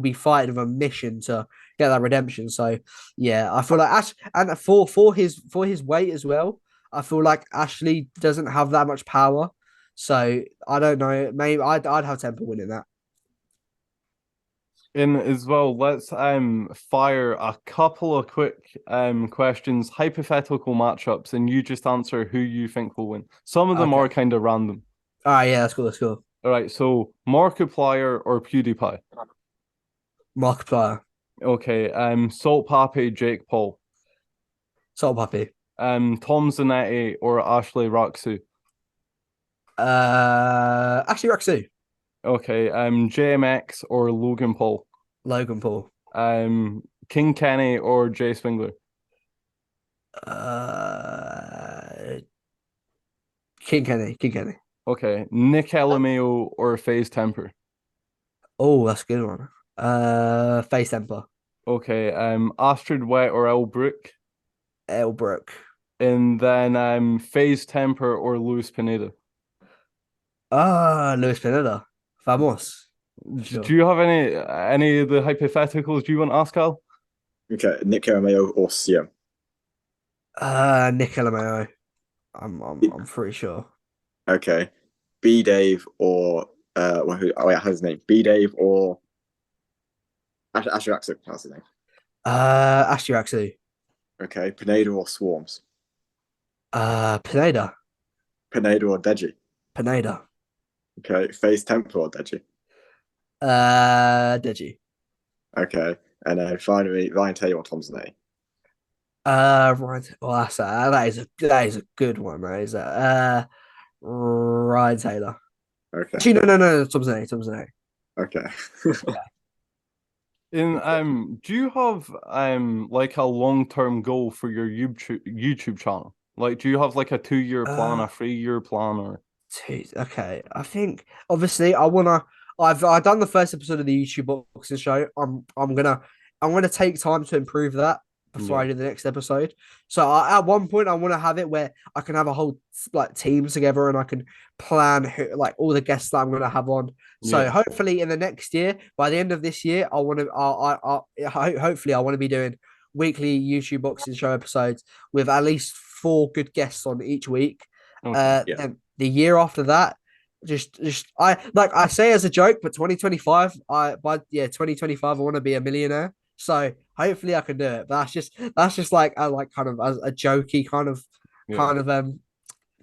be fighting with a mission to get that redemption. So yeah, I feel like Ash and for his weight as well. I feel like Ashley doesn't have that much power. So I don't know. Maybe I'd have Temple winning that. In as well, let's fire a couple of quick questions, hypothetical matchups, and you just answer who you think will win. Some of them Okay. are kind of random. All right. Yeah. That's cool. That's cool. All right, so Markiplier or PewDiePie? Markiplier. Okay, Salt Papi, Jake Paul. Salt Puppy. Tom Zanetti or Ashley Raksu. Actually, Roxy. Okay, JMX or Logan Paul. Logan Paul. King Kenny or Jay Swingler. Uh, King Kenny. King Kenny. Okay, Nick LMAO or FaZe Temper. Oh, that's a good one. Face Temper. Okay, Astrid Wet or Elbrook. Elbrook. And then FaZe Temper or Luis Pineda. Luis Pineda. Vamos. Sure. Do you have any of the hypotheticals you want to ask, Al? Okay, Nick Mayo or CM. Nick LMAO. I'm pretty sure. Okay, B Dave or oh yeah, his name B Dave or Ashley Raksu. That's his name. Ashley Raxu. Okay, Pineda or Swarms. Pineda. Pineda or Deji. Pineda. Okay, Face Temper or Deji. Deji. Okay, and then finally Ryan Taylor or Tom Zanetti. Right. Well, that is a good one. That is Ryan Taylor. Okay, Actually, no. Tom Zanetti. Tom Zanetti. okay. Do you have like a long-term goal for your YouTube channel? Like, do you have like a 2-year plan, a 3-year plan, or? Okay, I think obviously I've done the first episode of the YouTube boxing show. I'm gonna take time to improve that before Yeah. I do the next episode. So at one point I want to have it where I can have a whole like team together and I can plan like all the guests that I'm gonna have on. So Yeah. hopefully in the next year, by the end of this year, I want to hopefully I want to be doing weekly YouTube boxing show episodes with at least 4 good guests on each week. Okay. Yeah. Then the year after that, just I say as a joke, but 2025, 2025, I want to be a millionaire. So hopefully I can do it. But that's just like a like kind of a jokey Yeah.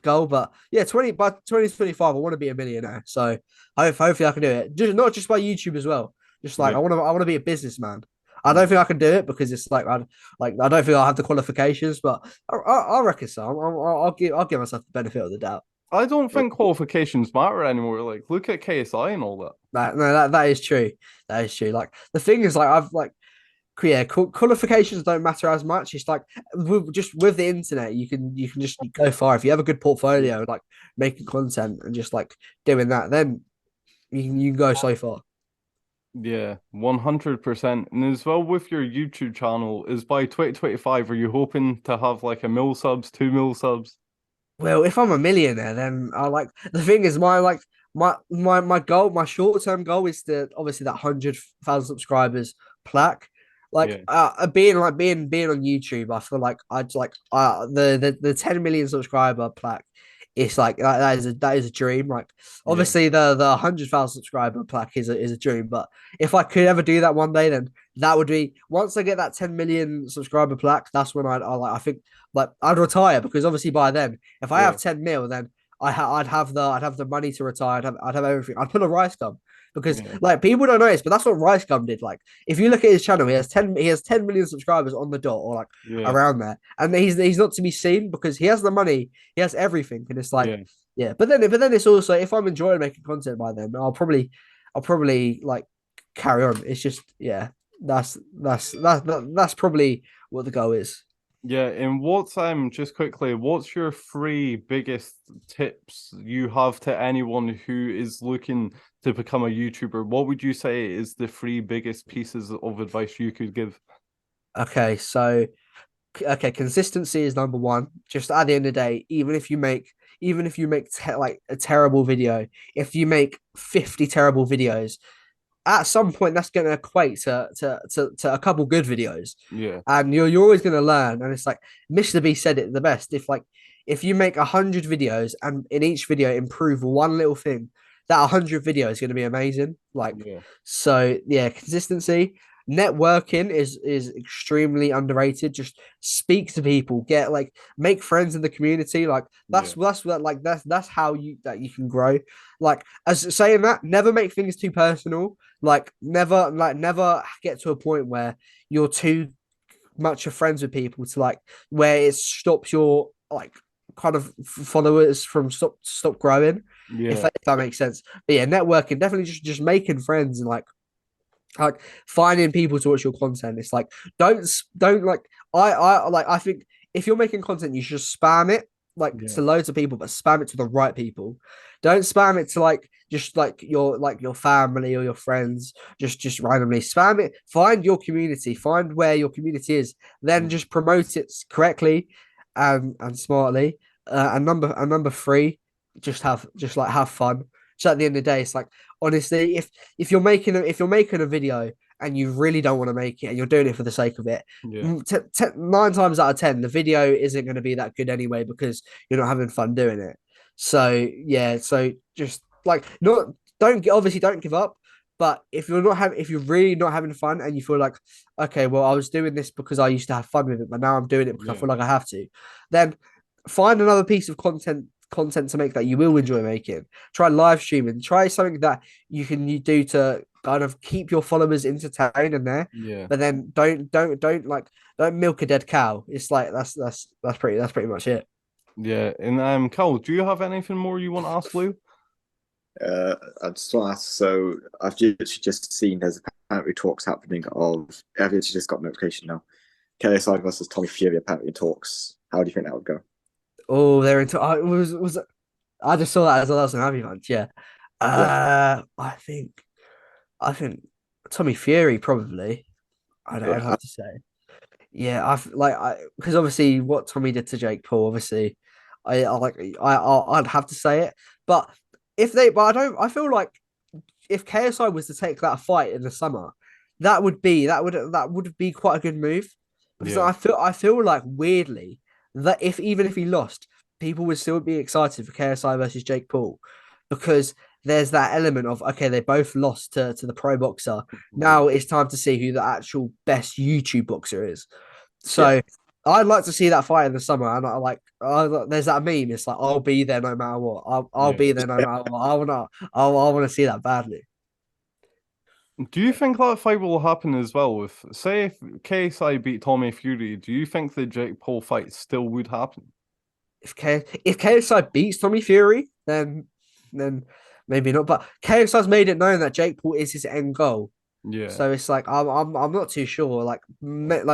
goal. But yeah, by 2025, I want to be a millionaire. So hopefully I can do it. Just not just by YouTube as well. Just like Yeah. I want to be a businessman. I don't think I can do it because it's like I don't think I have the qualifications, but I reckon so. I'll give myself the benefit of the doubt. I don't think qualifications matter anymore. Like, look at KSI and all that. That is true. That is true. Like the thing is, like I've like qualifications don't matter as much. It's like with the internet, you can just go far if you have a good portfolio, like making content and just like doing that. Then you can go so far. Yeah, 100%. And as well with your YouTube channel, is by 2025, are you hoping to have like 1 mil subs, 2 mil subs? Well, if I'm a millionaire, then I like the thing is my goal, my short term goal is to obviously that 100,000 subscribers plaque. Like Yeah. being on YouTube, I feel like I'd like the 10 million subscriber plaque. It's like that is a dream. Like obviously the 100,000 subscriber plaque is a dream, but if I could ever do that one day, then that would be once I get that 10 million subscriber plaque. That's when I think like I'd retire because obviously by then if I Yeah. have 10 mil, then I'd have the money to retire. I'd have everything. I'd put a rice gum because Yeah. like people don't notice, but that's what Rice Gum did. Like if you look at his channel, he has 10 million subscribers on the dot or like Yeah. around there, and he's not to be seen because he has the money, he has everything, and it's like Yeah. yeah. But then it's also if I'm enjoying making content by then, I'll probably like carry on. It's just yeah, that's probably what the goal is. Yeah, and what's just quickly, what's your three biggest tips you have to anyone who is looking to become a YouTuber? What would you say is the three biggest pieces of advice you could give? Okay, so okay, consistency is number one. Just at the end of the day, even if you make like a terrible video, if you make 50 terrible videos, at some point that's going to equate to a couple good videos, Yeah, and you're always going to learn. And it's like Mr. B said it the best. If you make 100 videos and in each video improve one little thing, that 100 video is going to be amazing. Like yeah, so, yeah, consistency. Networking is extremely underrated. Just speak to people, get like make friends in the community. Like yeah, that's how you can grow. Like as saying that, never make things too personal. Never get to a point where you're too much of friends with people to like where it stops your like kind of followers from stop growing. yeah, If that makes sense. But yeah, networking definitely just making friends and like finding people to watch your content. It's like don't like I think if you're making content, you should spam it like yeah, to loads of people, but spam it to the right people. Don't spam it to like just like your family or your friends. Just randomly spam it. Find your community. Find where your community is. Then just promote it correctly and smartly. And number three, just have fun. So at the end of the day, it's like honestly, if you're making a video and you really don't want to make it and you're doing it for the sake of it, yeah, 9 times out of 10, the video isn't going to be that good anyway because you're not having fun doing it. So yeah, so just like not obviously don't give up. But if you're really not having fun and you feel like, okay, well, I was doing this because I used to have fun with it, but now I'm doing it because I yeah, feel like I have to, then find another piece of content to make that you will enjoy making. Try live streaming. Try something that you do to kind of keep your followers entertained in there. yeah. But then don't milk a dead cow. It's like that's pretty much it. Yeah, and Carl, do you have anything more you want to ask Lou? I just want to ask, so I've just seen there's apparently talks happening of, I've actually just got notification now. KSI versus Tommy Fury apparently talks. How do you think that would go? Oh, they're into. Was I just saw that as well as an Happy Bunch. Yeah. Yeah, I think Tommy Fury probably. I'd yeah, have to say. Yeah, I because obviously what Tommy did to Jake Paul, obviously, I'd have to say it. But but I don't. I feel like if KSI was to take that fight in the summer, that would be quite a good move because Yeah, I feel like weirdly that if he lost, people would still be excited for KSI versus Jake Paul because there's that element of okay, they both lost to the pro boxer. yeah, Now it's time to see who the actual best YouTube boxer is. yeah, So I'd like to see that fight in the summer, and there's that meme. It's like I'll be there no matter what. I'll yeah. be there no matter what. I want to see that badly. Do you think that fight will happen as well? If say if KSI beat Tommy Fury, do you think the Jake Paul fight still would happen? If KSI beats Tommy Fury, then maybe not. But KSI's made it known that Jake Paul is his end goal. Yeah, So it's like I'm not too sure. Like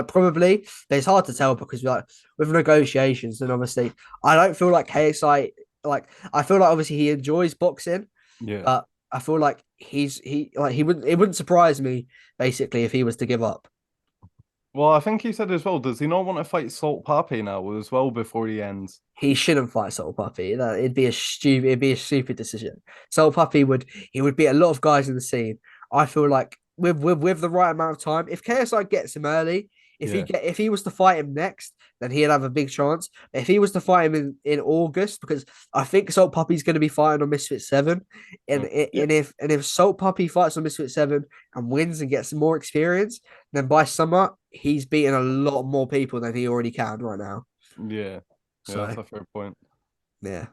probably, but it's hard to tell because like with negotiations and obviously I don't feel like KSI like I feel like obviously he enjoys boxing, yeah. but I feel like he wouldn't it wouldn't surprise me basically if he was to give up. Well, I think he said as well, does he not want to fight Salt Papi now as well before he ends? He shouldn't fight Soul Puppy. It'd be a stupid decision. Soul Puppy would beat a lot of guys in the scene. I feel like with the right amount of time, if KSI gets him early, Yeah, if he was to fight him next, then he'd have a big chance. If he was to fight him in August, because I think Salt Puppy's going to be fighting on Misfit Seven, and mm, yeah, if Salt Puppy fights on Misfit Seven and wins and gets some more experience, then by summer he's beating a lot more people than he already can right now. yeah, yeah. That's So a fair point. yeah.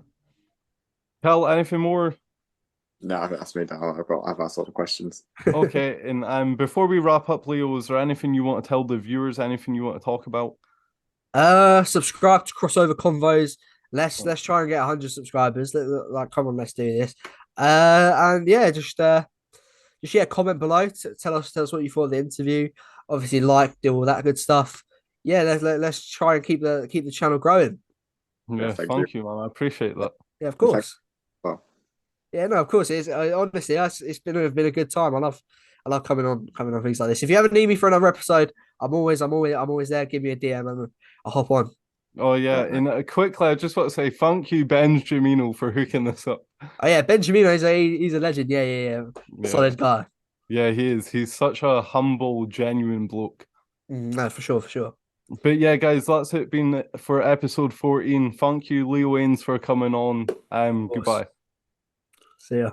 Cal, anything more? no, I think that's me now. I've asked all the questions. Okay, and before we wrap up, Leo, is there anything you want to tell the viewers? Anything you want to talk about? Subscribe to Crossover Convos. Let's try and get 100 subscribers. Come on, let's do this. And yeah, just just yeah, comment below. Tell us what you thought of the interview. Obviously, do all that good stuff. Yeah, let's try and keep the channel growing. Yeah, thank you. thank you, man. I appreciate that. Yeah, of Thank- course. Well, Yeah, no, of course. It's honestly, it's been a good time. I love coming on things like this. If you ever need me for another episode, I'm always there. Give me a DM and I'll hop on. Oh yeah, and quickly, I just want to say thank you, Benjamino, for hooking this up. Oh yeah, Benjamin, he's a legend. Yeah. Yeah. Solid guy. Yeah, he is. He's such a humble, genuine bloke. No, for sure. But yeah, guys, that's it been for episode 14. Thank you, Leo Ains, for coming on. Goodbye. See ya.